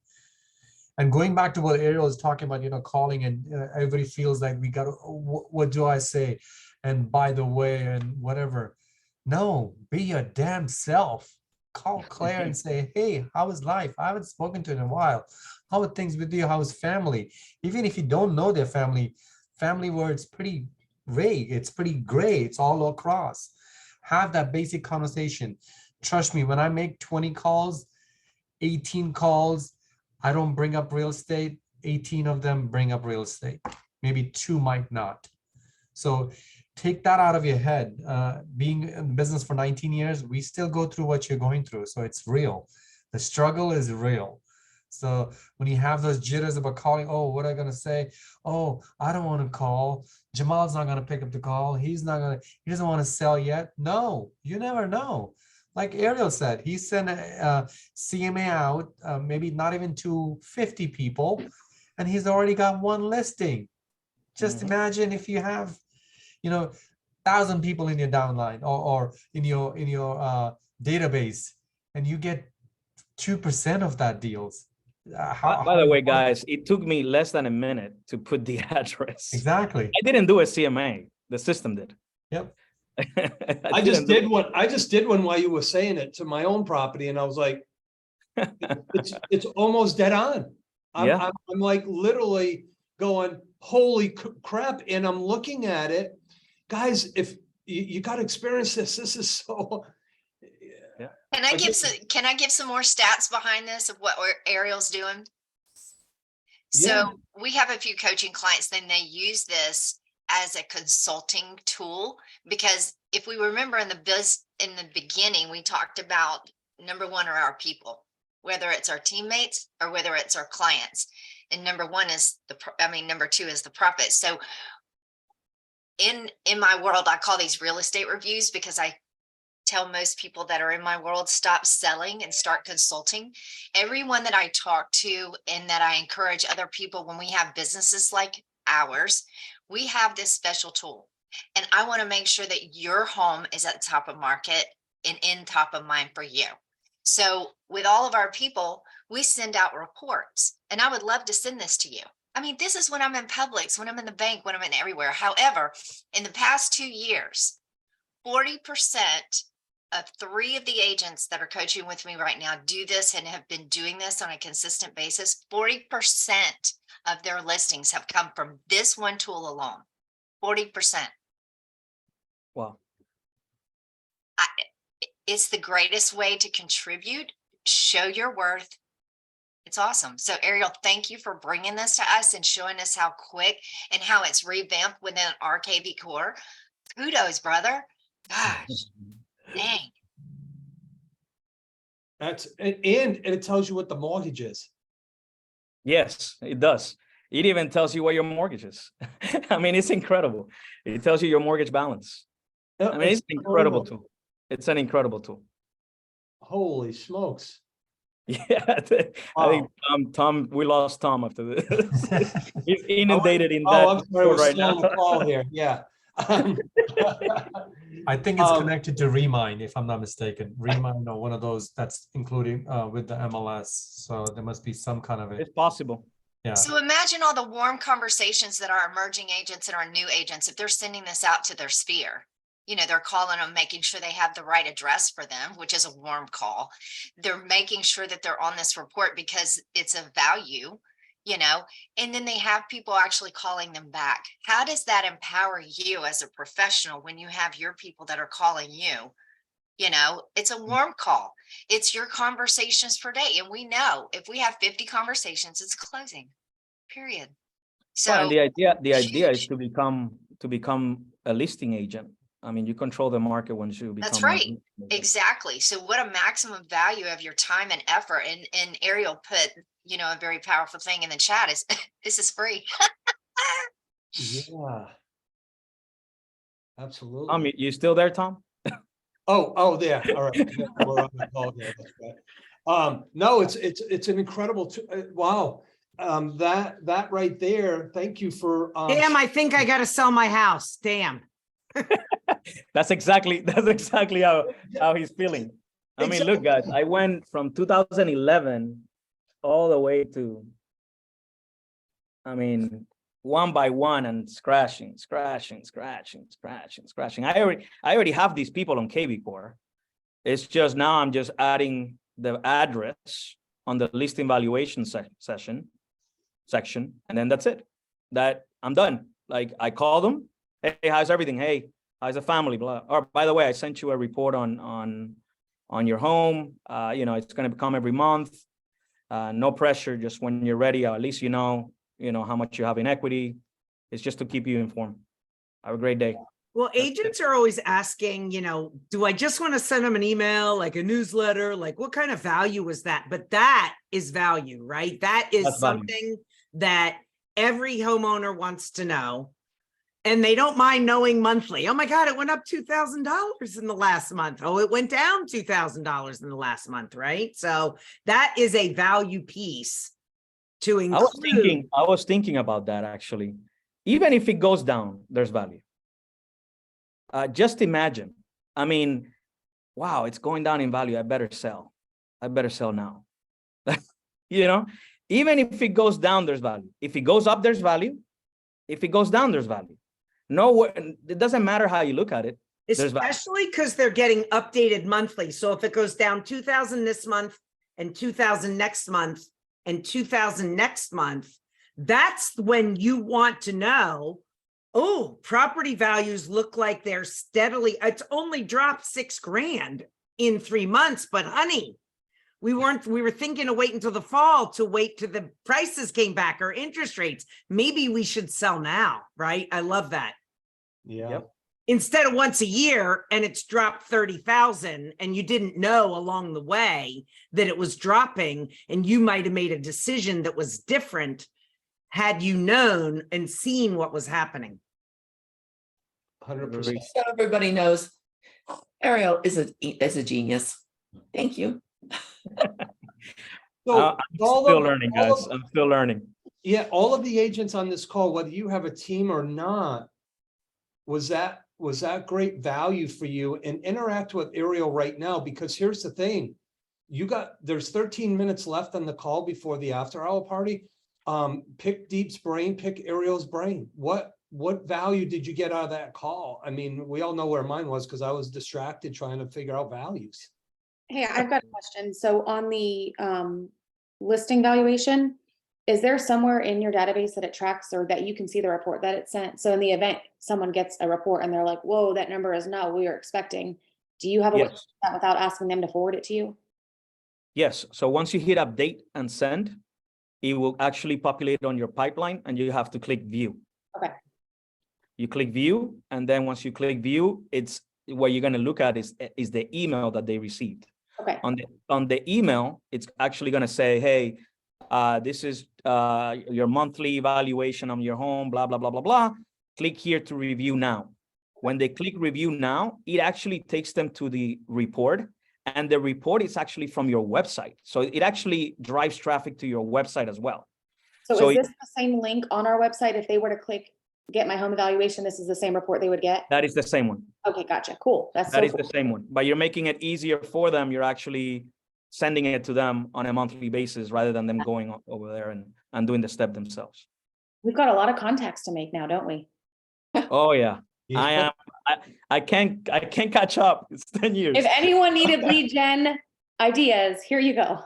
And going back to what Ariel was talking about, calling and everybody feels like we got to, what do I say? And by the way, and whatever. No, be your damn self. Call Claire and say, hey, how is life? I haven't spoken to her in a while. How are things with you? How is family? Even if you don't know their family where it's pretty vague, it's pretty gray, it's all across. Have that basic conversation. Trust me, when I make 20 calls, 18 calls, I don't bring up real estate. 18 of them bring up real estate. Maybe 2 might not. So take that out of your head. Being in business for 19 years, we still go through what you're going through. So it's real. The struggle is real. So when you have those jitters about calling, oh, what am I going to say? Oh, I don't want to call. Jamal's not going to pick up the call. He doesn't want to sell yet. No, you never know. Like Ariel said, he sent a CMA out, maybe not even to 50 people, and he's already got 1 listing. Just imagine if you have, 1,000 people in your downline or in your database, and you get 2% of that deals. By the way, guys, it took me less than a minute to put the address. Exactly. I didn't do a CMA. The system did. Yep. I just did one while you were saying it to my own property, and I was like, it's almost dead on. I'm like literally going, holy crap. And I'm looking at it, guys, if you got to experience this is so. Yeah. Can I give some more stats behind this of what Ariel's doing? So we have a few coaching clients, then they use this as a consulting tool, because if we remember in the beginning, we talked about number 1 are our people, whether it's our teammates or whether it's our clients. And number 2 is the profit. So in my world, I call these real estate reviews, because I tell most people that are in my world, stop selling and start consulting. Everyone that I talk to and that I encourage other people, when we have businesses like ours, we have this special tool. And I want to make sure that your home is at the top of market and in top of mind for you. So with all of our people, we send out reports, and I would love to send this to you. I mean, this is when I'm in Publix, when I'm in the bank, when I'm in everywhere. However, in the past 2 years, 40% of 3 of the agents that are coaching with me right now do this and have been doing this on a consistent basis. 40% of their listings have come from this one tool alone. 40%. Wow. It's the greatest way to contribute, show your worth. It's awesome. So Ariel, thank you for bringing this to us and showing us how quick and how it's revamped within RKV Core. Kudos, brother. Gosh, dang. And it tells you what the mortgage is. Yes, it does. It even tells you what your mortgage is. I mean, it's incredible. It tells you your mortgage balance. I mean, it's an incredible tool. It's an incredible tool. Holy smokes. Yeah, I think Tom, we lost Tom after this. He's inundated in that. I'm sorry, we're right still on now. the call here. Yeah. I think it's connected to Remind, if I'm not mistaken. Remind, or one of those that's including with the MLS. So there must be some kind of It's possible. Yeah. So imagine all the warm conversations that our emerging agents and our new agents, if they're sending this out to their sphere, they're calling them, making sure they have the right address for them, which is a warm call. They're making sure that they're on this report because it's of value, and then they have people actually calling them back. How does that empower you as a professional when you have your people that are calling you? It's a warm call. It's your conversations per day. And we know if we have 50 conversations, it's closing, period. So and the idea is to become a listing agent. I mean, you control the market once you become. That's right. Exactly. So what a maximum value of your time and effort. And Ariel put, a very powerful thing in the chat is this is free. Yeah. Absolutely. You still there, Tom? Oh, there. All right. Yeah, we're on the call here. That's right. No, it's an incredible. Wow. That right there. Thank you for. Damn, I think I got to sell my house. Damn. That's exactly how he's feeling. I mean, look, guys, I went from 2011 all the way to I mean, one by one and scratching. I already have these people on KB Core. It's just now I'm just adding the address on the listing valuation section, and then that's it. That I'm done. Like I call them, hey, how's everything? Hey, how's the family? Blah. Or by the way, I sent you a report on your home. It's going to come every month. No pressure. Just when you're ready, at least you know how much you have in equity. It's just to keep you informed. Have a great day. Well, agents are always asking, do I just want to send them an email, like a newsletter? Like what kind of value is that? But that is value, right? That is That's value. something that every homeowner wants to know. And they don't mind knowing monthly. Oh my God, it went up $2,000 in the last month. Oh, it went down $2,000 in the last month, right? So that is a value piece to include. I was thinking about that actually. Even if it goes down, there's value. Just imagine. I mean, wow, it's going down in value. I better sell. I better sell now. Even if it goes down, there's value. If it goes up, there's value. If it goes down, there's value. No, it doesn't matter how you look at it. Especially because they're getting updated monthly. So if it goes down 2,000 this month and 2,000 next month and 2,000 next month, that's when you want to know, oh, property values look like they're steadily, it's only dropped $6,000 in 3 months, but honey, we were thinking of wait until the fall to wait till the prices came back or interest rates. Maybe we should sell now, right? I love that. Yeah. Yep. Instead of once a year and it's dropped 30,000 and you didn't know along the way that it was dropping and you might have made a decision that was different had you known and seen what was happening. 100%. So everybody knows Ariel is a genius. Thank you. So I'm still learning, guys. I'm still learning. Yeah, all of the agents on this call, whether you have a team or not, was that great value for you? And interact with Ariel right now, because here's the thing. There's 13 minutes left on the call before the after hour party. Pick Deep's brain, pick Ariel's brain. What value did you get out of that call? I mean, we all know where mine was because I was distracted trying to figure out values. Hey, I've got a question. So on the listing valuation, is there somewhere in your database that it tracks or that you can see the report that it sent? So in the event someone gets a report and they're like, whoa, that number is not what we were expecting. Do you have a way to do that without asking them to forward it to you? Yes. So once you hit update and send, it will actually populate on your pipeline and you have to click view. Okay. You click view. And then once you click view, it's what you're going to look at is the email that they received. Okay. On the email, it's actually going to say, hey, this is your monthly evaluation on your home, blah, blah, blah, blah, blah. Click here to review now. When they click review now, it actually takes them to the report. And the report is actually from your website. So it actually drives traffic to your website as well. So is this the same link on our website? If they were to click get my home evaluation, this is the same report they would get? That is the same one. Okay, gotcha. Cool. That is the same one. But you're making it easier for them. You're actually sending it to them on a monthly basis rather than them going over there and doing the step themselves. We've got a lot of contacts to make now, don't we? Oh yeah. I can't catch up. It's 10 years. If anyone needed lead gen ideas, here you go.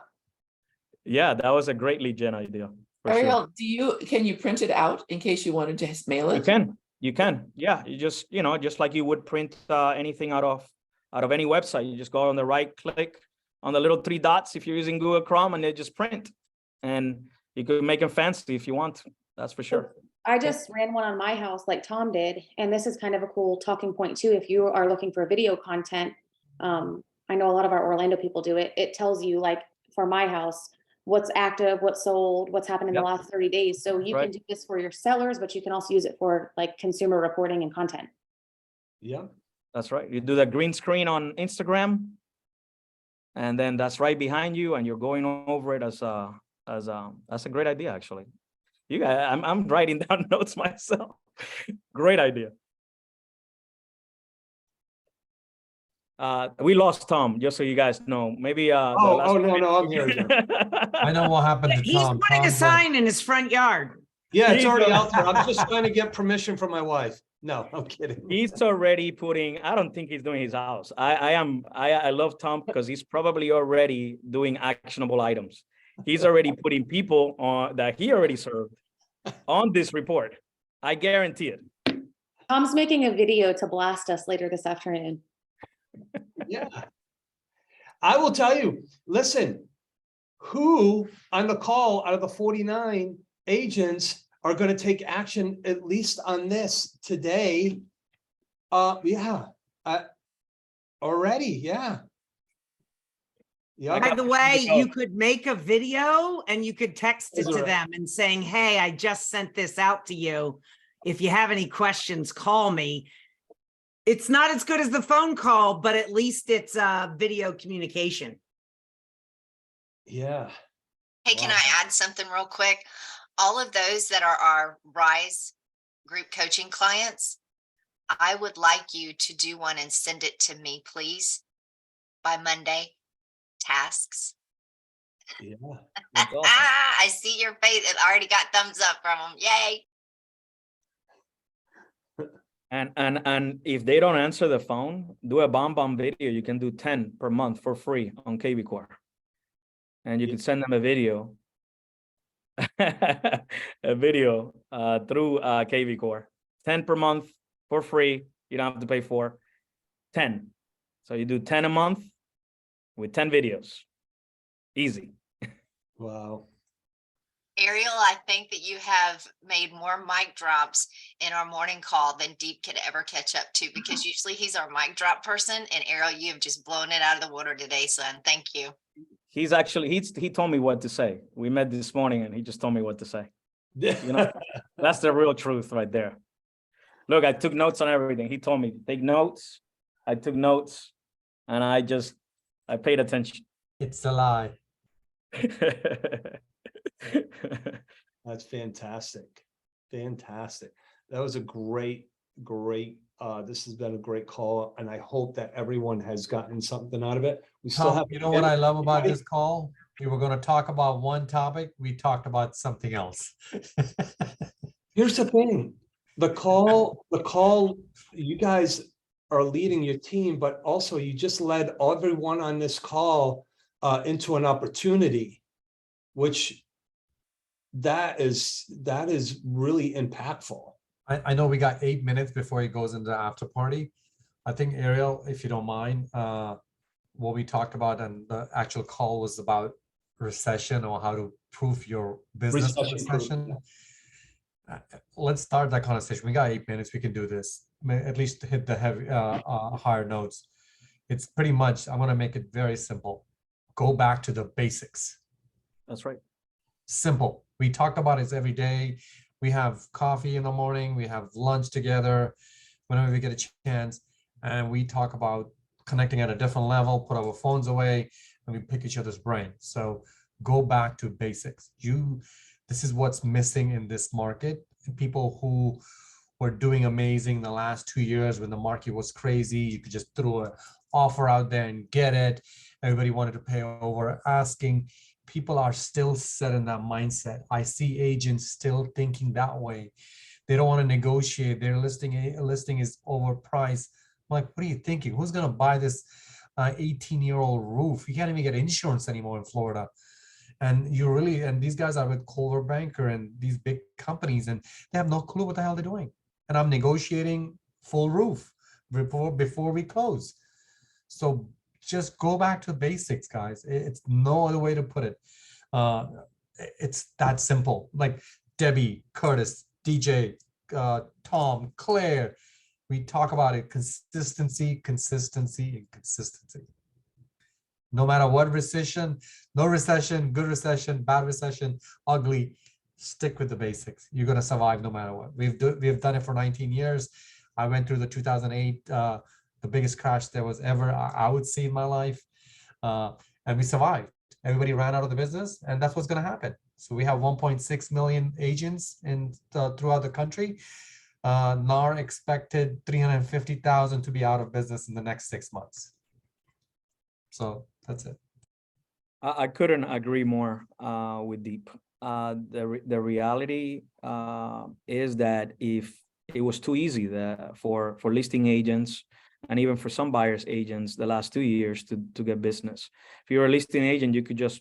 Yeah, that was a great lead gen idea. Ariel, can you print it out in case you wanted to mail it? You can. Yeah, you just like you would print anything out of any website. You just go on the right click on the little 3 dots if you're using Google Chrome, and they just print. And you could make them fancy if you want. That's for sure. I just ran one on my house like Tom did. And this is kind of a cool talking point too. If you are looking for video content, I know a lot of our Orlando people do it. It tells you, like for my house, what's active, what's sold, what's happened in the last 30 days. So you can do this for your sellers, but you can also use it for like consumer reporting and content. Yeah, that's right. You do the green screen on Instagram, and then that's right behind you, and you're going over it that's a great idea, actually. You guys, I'm writing down notes myself. Great idea. We lost Tom, just so you guys know. Maybe no, I'm here. I know what happened to He's Tom. putting a sign in his front yard. Yeah, it's He's already al- out there. I'm just trying to get permission from my wife. No, I'm kidding. He's already putting, I don't think he's doing his house. I love Tom because he's probably already doing actionable items. He's already putting people on that he already served on this report. I guarantee it. Tom's making a video to blast us later this afternoon. Yeah. I will tell you, listen, who on the call out of the 49 agents are going to take action at least on this today? Yeah, already, yeah. Yeah, By the way, go. you could make a video and you could text it Those to are- them and saying, hey, I just sent this out to you. If you have any questions, call me. It's not as good as the phone call, but at least it's video communication. yeah. Hey, can Wow. I add something real quick? All of those that are our RISE group coaching clients, I would like you to do one and send it to me, please, by Monday. Tasks. Yeah. That's awesome. I see your face. It already got thumbs up from them. Yay. And if they don't answer the phone, do a bomb video. You can do 10 per month for free on KV Core. And you can send them a video. A video through KV Core. 10 per month for free. You don't have to pay for 10. So you do 10 a month with 10 videos. Easy. Wow. Ariel, I think that you have made more mic drops in our morning call than Deep could ever catch up to, because usually he's our mic drop person. And Ariel, you have just blown it out of the water today, son. Thank you. He's actually, he told me what to say. We met this morning and he just told me what to say. You know, that's the real truth right there. Look, I took notes on everything. He told me, take notes. I took notes and I paid attention. It's a lie. That's fantastic. Fantastic. That was a great, this has been a great call, and I hope that everyone has gotten something out of it. We still Tom, have. you know what I love about this call? We were going to talk about one topic. We talked about something else. Here's the thing, the call, you guys are leading your team, but also you just led everyone on this call into an opportunity, which that is really impactful. I know we got 8 minutes before he goes into the after party. I think Ariel, if you don't mind, what we talked about and the actual call was about recession or how to proof your business in recession. Let's start that conversation. We got 8 minutes. We can do this. At least hit the heavy, higher notes. It's pretty much, I'm going to make it very simple. Go back to the basics. That's right. Simple. We talk about it every day. We have coffee in the morning. We have lunch together whenever we get a chance. And we talk about connecting at a different level, put our phones away, and we pick each other's brain. So go back to basics. This is what's missing in this market. People who were doing amazing the last 2 years when the market was crazy, you could just throw an offer out there and get it. Everybody wanted to pay over asking. People are still set in that mindset. I see agents still thinking that way. They don't want to negotiate. Their listing is overpriced. I'm like, what are you thinking? Who's going to buy this 18-year-old roof? You can't even get insurance anymore in Florida. And these guys are with Coldwell Banker and these big companies, and they have no clue what the hell they're doing. And I'm negotiating full roof before we close. So just go back to basics, guys. It's no other way to put it. It's that simple. Like Debbie, Curtis, DJ, Tom, Claire, we talk about it. Consistency, and consistency. No matter what recession, no recession, good recession, bad recession, ugly, stick with the basics. You're going to survive no matter what. We've done it for 19 years. I went through the 2008, the biggest crash there was ever, I would see in my life. And we survived. Everybody ran out of the business, and that's what's going to happen. So we have 1.6 million agents throughout the country. NAR expected 350,000 to be out of business in the next 6 months. So that's it. I couldn't agree more with Deep. the reality is that if it was too easy for listing agents and even for some buyers agents the last 2 years to get business. If you're a listing agent, you could just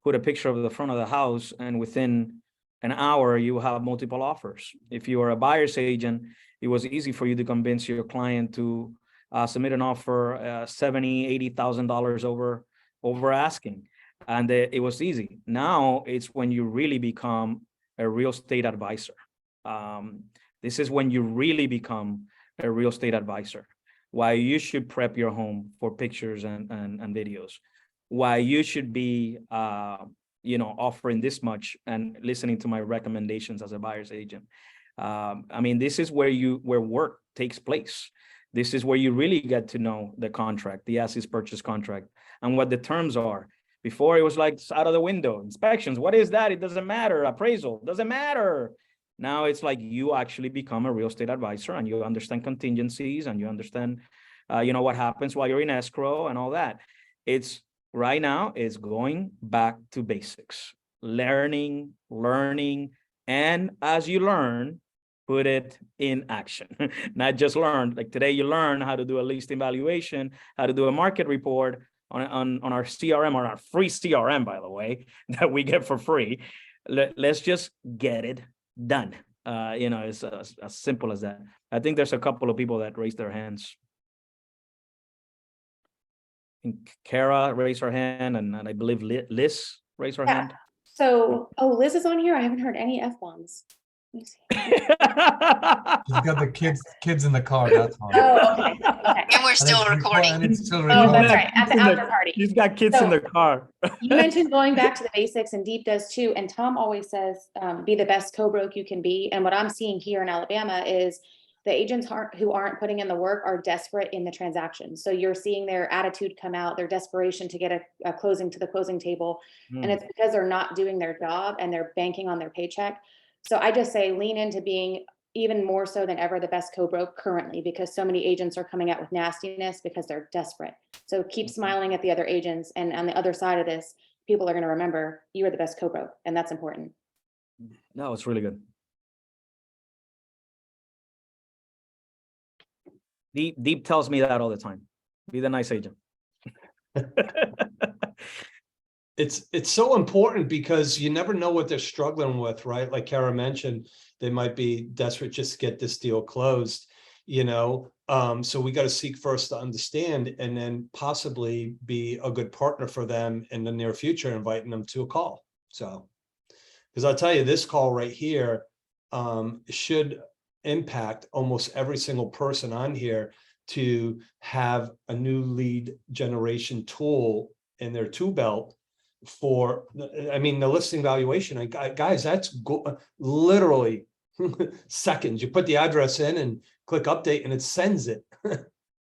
put a picture of the front of the house, and within an hour you have multiple offers. If you are a buyer's agent, it was easy for you to convince your client to submit an offer $70,000, $80,000 over asking, and it was easy. Now it's when you really become a real estate advisor. This is when you really become a real estate advisor. Why you should prep your home for pictures and videos. Why you should be, offering this much and listening to my recommendations as a buyer's agent. I mean, this is where work takes place. This is where you really get to know the contract, the as is purchase contract, and what the terms are. Before it was like out of the window. Inspections, what is that? It doesn't matter. Appraisal, doesn't matter. Now it's like you actually become a real estate advisor, and you understand contingencies, and you understand, what happens while you're in escrow and all that. It's right now, it's going back to basics, learning, and as you learn, put it in action. Not just learn. Like today, you learn how to do a listing valuation, how to do a market report on our CRM, on our free CRM, by the way, that we get for free. Let's just get it done. It's as simple as that. I think there's a couple of people that raised their hands. I think Kara raised her hand, and I believe Liz raised her hand. So, Liz is on here. I haven't heard any F-bombs. Let me see. She's got the kids in the car, that's why. Oh, okay. And we're still recording. And it's still Oh, recording. that's right. At the after party. She's got kids in the car. You mentioned going back to the basics, and Deep does too. And Tom always says, be the best co-broke you can be. And what I'm seeing here in Alabama is the agents who aren't putting in the work are desperate in the transaction. So you're seeing their attitude come out, their desperation to get a closing to the closing table. And it's because they're not doing their job and they're banking on their paycheck. So I just say lean into being even more so than ever the best co-broke currently, because so many agents are coming out with nastiness because they're desperate. So keep smiling at the other agents, and on the other side of this, people are going to remember you are the best co-broke, and that's important. No, it's really good. Deep tells me that all the time. Be the nice agent. It's so important because you never know what they're struggling with, right? Like Kara mentioned, they might be desperate just to get this deal closed, so we got to seek first to understand, and then possibly be a good partner for them in the near future, inviting them to a call. So, because I'll tell you, this call right here should impact almost every single person on here to have a new lead generation tool in their tool belt for, the listing valuation. Guys, that's literally seconds. You put the address in and click update and it sends it.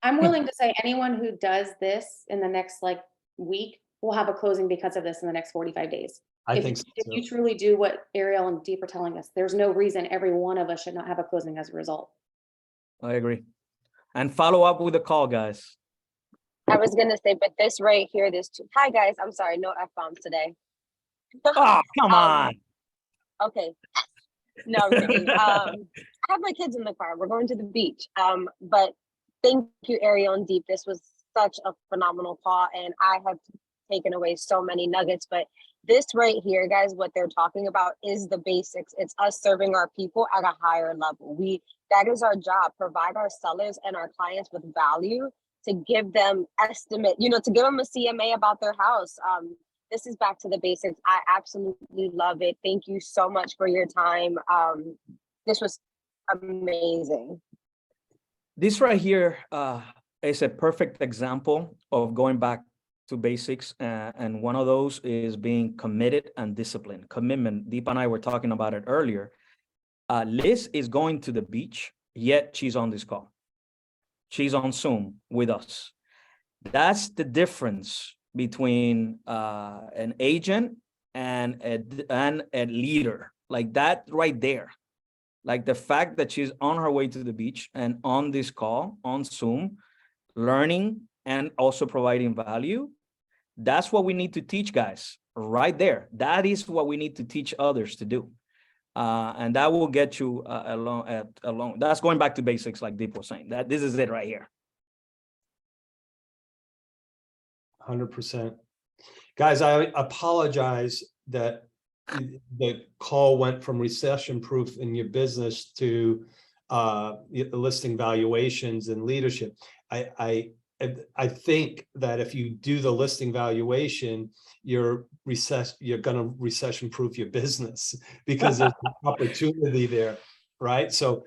I'm willing to say anyone who does this in the next week will have a closing because of this in the next 45 days. I think so, if you truly do what Ariel and Deep are telling us, there's no reason every one of us should not have a closing as a result. I agree. And follow up with a call, guys. I was gonna say, but this right here, hi guys, I'm sorry, no F-bombs today. Oh, come on. Okay. No, I'm kidding. I have my kids in the car. We're going to the beach. But thank you, Ariel and Deep. This was such a phenomenal call, and I have taken away so many nuggets. But this right here, guys, what they're talking about is the basics. It's us serving our people at a higher level. That is our job. Provide our sellers and our clients with value, to give them estimate, to give them a CMA about their house. This is back to the basics. I absolutely love it. Thank you so much for your time. This was amazing. This right here is a perfect example of going back to basics. And one of those is being committed and disciplined. Commitment. Deep and I were talking about it earlier. Liz is going to the beach, yet she's on this call. She's on Zoom with us. That's the difference between an agent and a leader. Like that right there. Like the fact that she's on her way to the beach and on this call, on Zoom, learning and also providing value. That's what we need to teach, guys. right there. That is what we need to teach others to do. And that will get you along. That's going back to basics, like Deep was saying. That this is it right here. 100%. Guys, I apologize that the call went from recession proof in your business to listing valuations and leadership. I think that if you do the listing valuation, you're going to recession proof your business because there's an opportunity there, right? So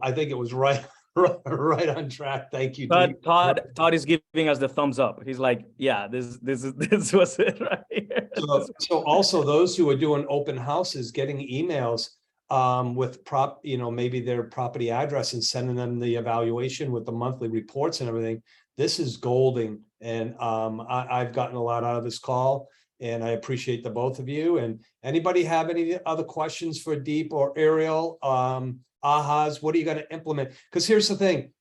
I think it was right on track. Thank you. But Todd is giving us the thumbs up. He's like, yeah, this was it right here. So also those who are doing open houses, getting emails with maybe their property address and sending them the evaluation with the monthly reports and everything. This is golden. And I've gotten a lot out of this call, and I appreciate the both of you. And anybody have any other questions for Deep or Ariel? Ahas, what are you going to implement? Because here's the thing.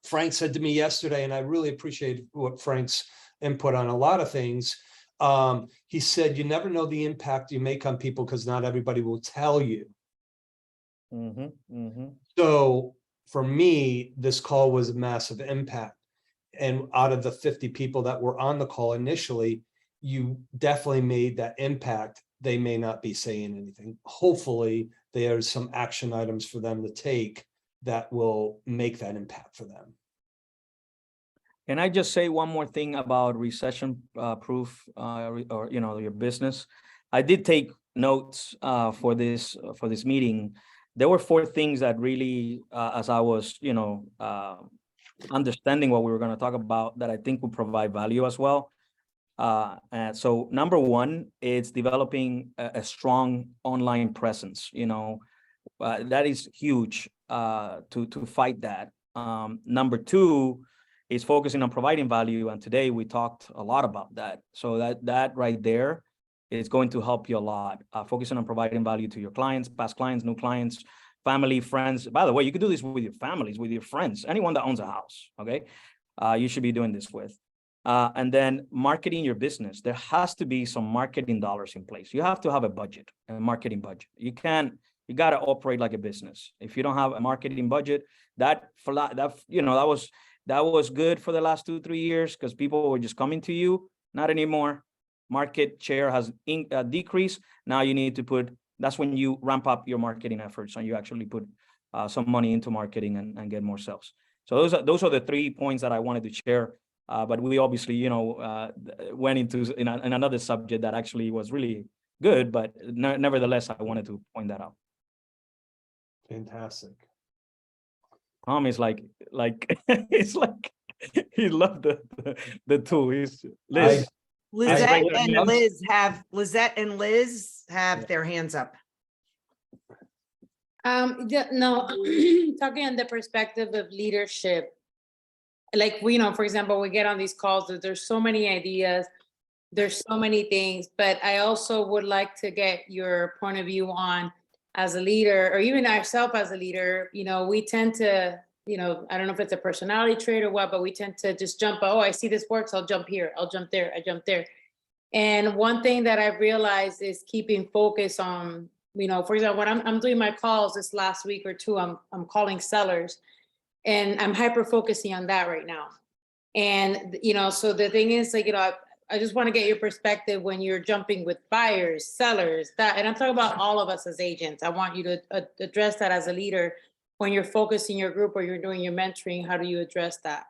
Frank said to me yesterday, and I really appreciate what Frank's input on a lot of things. He said, you never know the impact you make on people because not everybody will tell you. So for me, this call was a massive impact. And out of the 50 people that were on the call initially, you definitely made that impact. They may not be saying anything. Hopefully there's some action items for them to take that will make that impact for them. Can I just say one more thing about recession proof or your business? I did take notes for this meeting. There were 4 things that really, as I was understanding what we were going to talk about, that I think will provide value as well. And so number 1, it's developing a strong online presence. That is huge to fight that. Number 2 is focusing on providing value, and today we talked a lot about that. So that right there is going to help you a lot. Focusing on providing value to your clients, past clients, new clients, family, friends. By the way, you could do this with your families, with your friends, anyone that owns a house. Okay, you should be doing this with. And then marketing your business. There has to be some marketing dollars in place. You have to have a budget, a marketing budget. You got to operate like a business. If you don't have a marketing budget, that was good for the last 2-3 years because people were just coming to you. Not anymore. Market share has decreased. Now you need to that's when you ramp up your marketing efforts and you actually put some money into marketing and get more sales. So those are the 3 points that I wanted to share. But we obviously, went into in another subject that actually was really good. But nevertheless, I wanted to point that out. Fantastic. Tom is like it's like he loved the tool. He's Liz. Lizette and Liz have their hands up. No, talking on the perspective of leadership, like for example, we get on these calls that there's so many ideas, there's so many things, but I also would like to get your point of view on, as a leader, or even ourselves as a leader, we tend to, I don't know if it's a personality trait or what, but we tend to just jump, oh, I see this works, I'll jump here, I'll jump there, I jump there. And one thing that I've realized is keeping focus on, for example, when I'm doing my calls this last week or 2, I'm calling sellers, and I'm hyper focusing on that right now. And, so the thing is, like, I just want to get your perspective when you're jumping with buyers, sellers, and I'm talking about all of us as agents. I want you to address that as a leader. When you're focusing your group or you're doing your mentoring, how do you address that?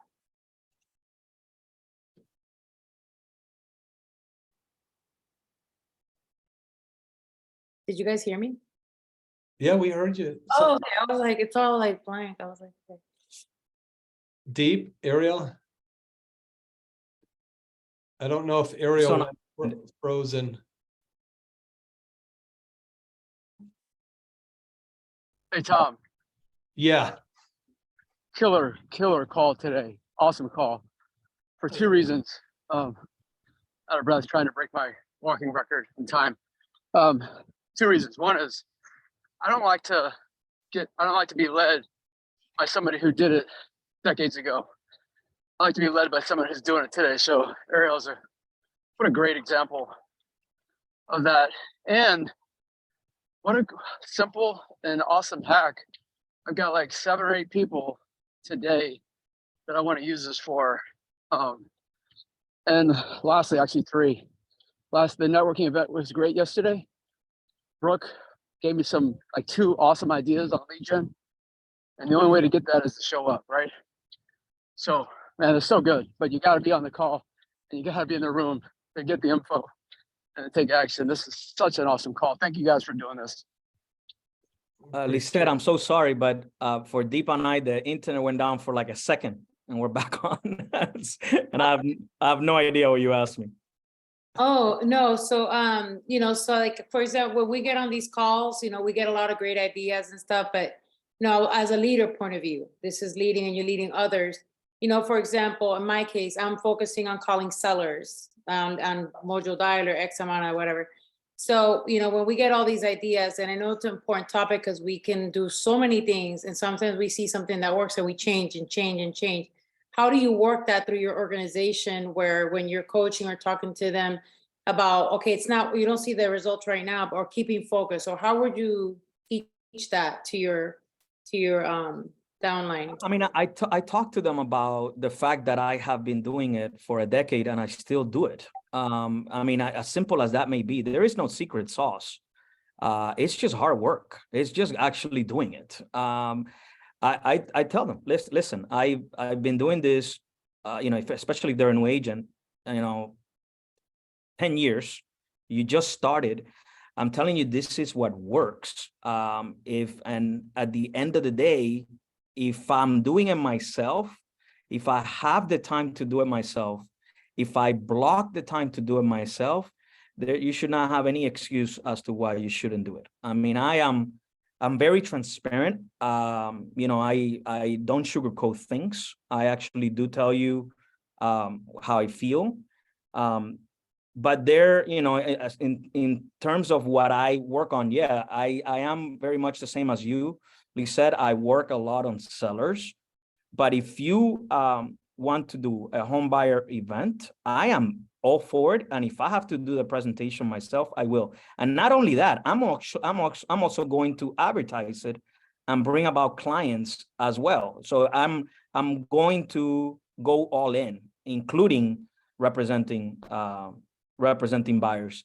Did you guys hear me? Yeah, we heard you. Oh, okay. I was like, it's all like blank. I was like, okay. Deep, Ariel? I don't know if Ariel went frozen. Hey, Tom. Yeah. Killer call today. Awesome call for 2 reasons. Out of breath trying to break my walking record in time. 2 reasons. One is I don't like to be led by somebody who did it decades ago. I like to be led by someone who's doing it today. So Ariel's what a great example of that. And what a simple and awesome hack. I've got like 7 or 8 people today that I want to use this for. And lastly, actually 3. The networking event was great yesterday. Brooke gave me some like 2 awesome ideas on lead gen. And the only way to get that is to show up, right? So, man, it's so good, but you got to be on the call and you got to be in the room to get the info and take action. This is such an awesome call. Thank you guys for doing this. Lisette, I'm so sorry, but for Deep and I, the internet went down for like a second and we're back on. And I have no idea what you asked me. Oh, no. So, so like, for example, when we get on these calls, we get a lot of great ideas and stuff, but as a leader point of view, this is leading and you're leading others. For example, in my case, I'm focusing on calling sellers on Mojo Dialer, X amount or whatever. So, when we get all these ideas, and I know it's an important topic because we can do so many things, and sometimes we see something that works and we change and change and change. How do you work that through your organization where when you're coaching or talking to them about, okay, it's not, you don't see the results right now, or keeping focus, or how would you teach that to your downline? I mean, I talked to them about the fact that I have been doing it for a decade and I still do it. I mean, as simple as that may be, there is no secret sauce. It's just hard work. It's just actually doing it. I tell them, listen, I've been doing this, especially if they're a new agent, 10 years, you just started. I'm telling you, this is what works. And at the end of the day, if I'm doing it myself, if I have the time to do it myself, if I block the time to do it myself, you should not have any excuse as to why you shouldn't do it. I mean, I'm very transparent. I don't sugarcoat things. I actually do tell you how I feel. But there, in terms of what I work on, yeah, I am very much the same as you. Lisette, I work a lot on sellers. But if you want to do a home buyer event, I am all for it. And if I have to do the presentation myself, I will. And not only that, I'm also going to advertise it and bring about clients as well. So I'm going to go all in, including representing buyers.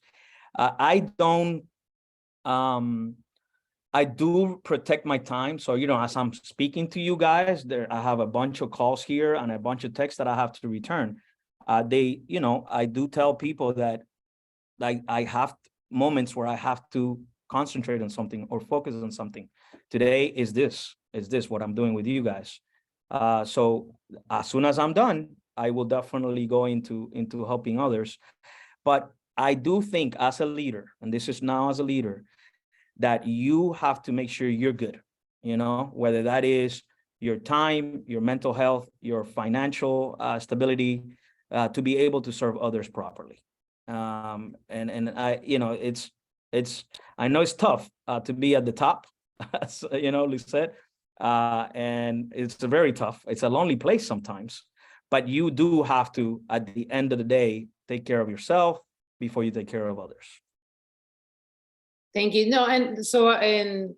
I do protect my time. So, as I'm speaking to you guys, I have a bunch of calls here and a bunch of texts that I have to return. I do tell people that I have moments where I have to concentrate on something or focus on something. Today is this what I'm doing with you guys. So as soon as I'm done, I will definitely go into helping others. But I do think as a leader, and this is now as a leader, that you have to make sure you're good, whether that is your time, your mental health, your financial stability, to be able to serve others properly. And I, I know it's tough to be at the top, Lisette, and it's very tough. It's a lonely place sometimes, but you do have to, at the end of the day, take care of yourself before you take care of others. Thank you. No, and so, I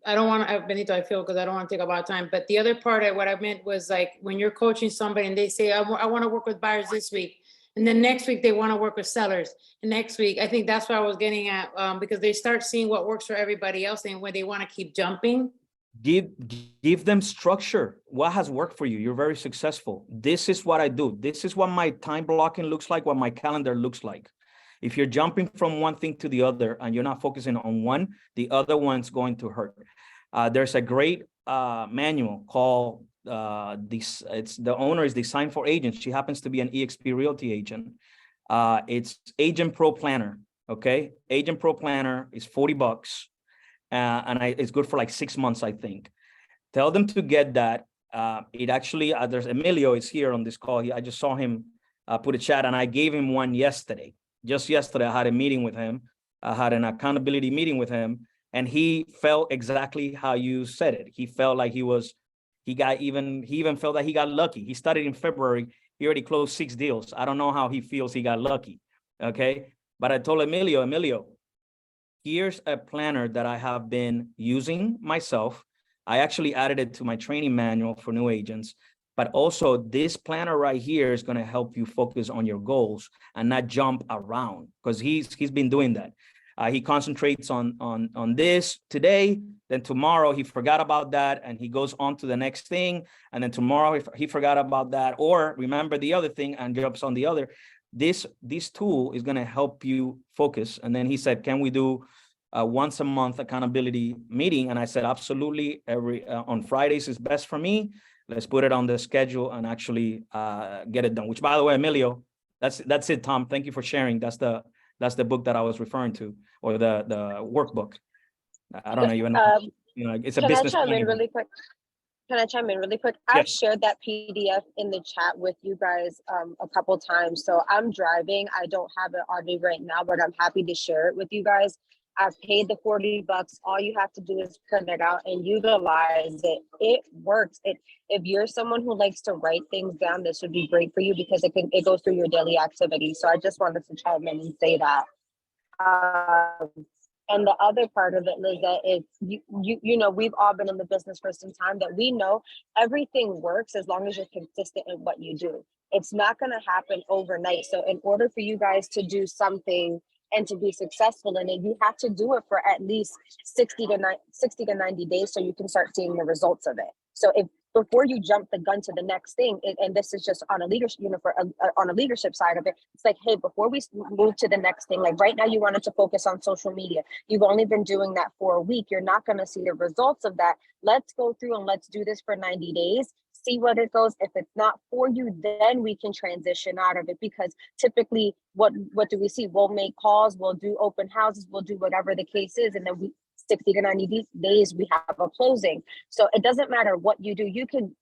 don't want to, Benito, I feel, because I don't want to take up our time, but the other part of what I meant was like, when you're coaching somebody and they say, I want to work with buyers this week, and then next week they want to work with sellers, and next week, I think that's what I was getting at, because they start seeing what works for everybody else and when they want to keep jumping. Give them structure. What has worked for you? You're very successful. This is what I do. This is what my time blocking looks like, what my calendar looks like. If you're jumping from one thing to the other and you're not focusing on one, the other one's going to hurt. There's a great manual called the owner is Design for Agents. She happens to be an eXp Realty agent. It's Agent Pro Planner. Okay, Agent Pro Planner is $40, and it's good for like 6 months, I think. Tell them to get that. It actually there's Emilio is here on this call. I just saw him put a chat, and I gave him one yesterday. Just yesterday, I had a meeting with him. I had an accountability meeting with him, and he felt exactly how you said it. He felt like he even felt that he got lucky. He started in February. He already closed 6 deals. I don't know how he feels he got lucky. Okay. But I told Emilio, here's a planner that I have been using myself. I actually added it to my training manual for new agents, but also this planner right here is going to help you focus on your goals and not jump around, because he's been doing that. He concentrates on this today, then tomorrow he forgot about that and he goes on to the next thing, and then tomorrow he forgot about that or remember the other thing and jumps on the other. This tool is going to help you focus. And then he said, can we do once a month accountability meeting? And I said, absolutely. On Fridays is best for me. Let's put it on the schedule and actually get it done. Which, by the way, Emilio, that's it, Tom. Thank you for sharing. That's the book that I was referring to, or the workbook. I don't know, you know, it's a business. Can I chime in really quick? Yeah. I've shared that PDF in the chat with you guys a couple times. So I'm driving. I don't have it on me right now, but I'm happy to share it with you guys. I've paid the $40. All you have to do is print it out and utilize it. It works. If you're someone who likes to write things down, this would be great for you because it goes through your daily activities. So I just wanted to chime in and say that. And the other part of it, Lizette, is you know, we've all been in the business for some time, that we know everything works as long as you're consistent in what you do. It's not going to happen overnight. So in order for you guys to do something and to be successful in it, you have to do it for at least 60 to 90 days so you can start seeing the results of it. So if before you jump the gun to the next thing, and this is just on a leadership, you know, on a leadership side of it, it's like, hey, before we move to the next thing, like right now you wanted to focus on social media. You've only been doing that for a week. You're not going to see the results of that. Let's go through and let's do this for 90 days. See what it goes. If it's not for you, then we can transition out of it, because typically what do we see? We'll make calls, we'll do open houses, we'll do whatever the case is. And then 60 to 90 days, we have a closing. So it doesn't matter what you do. You can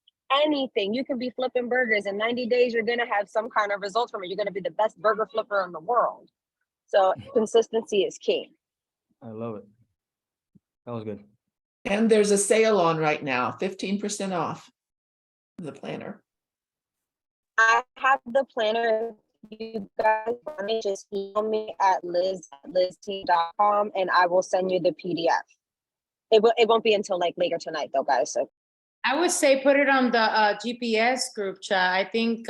anything. You can be flipping burgers. In 90 days, you're going to have some kind of results from it. You're going to be the best burger flipper in the world. So consistency is key. I love it. That was good. And there's a sale on right now, 15% off the planner. I have the planner. You guys want to just email me at liz@lizteam.com and I will send you the PDF. It won't be until like later tonight though, guys. So I would say put it on the GPS group chat. I think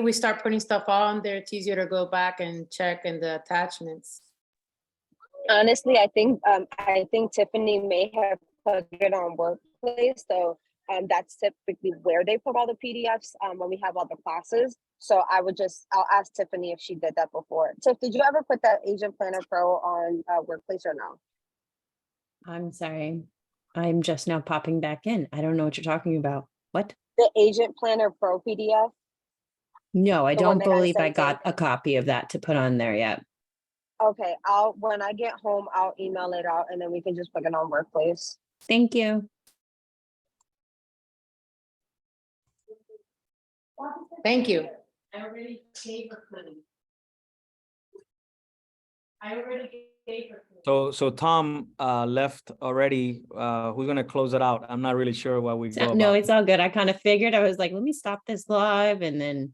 we start putting stuff on there. It's easier to go back and check in the attachments. honestly, I think Tiffany may have put it on Workplace. So that's typically where they put all the PDFs when we have all the classes. So I'll ask Tiffany if she did that before. Tiff, did you ever put that Agent Planner Pro on Workplace or no? I'm sorry. I'm just now popping back in. I don't know what you're talking about. What? The Agent Planner Pro PDF? No, I The one don't that I believe I sent got a copy of that to put on there yet. Okay, when I get home, I'll email it out and then we can just put it on Workplace. Thank you. Thank you. I already gave her money. So Tom left already. Who's gonna close it out? I'm not really sure what we go No, about. it's all good. I kind of figured. I was like, let me stop this live and then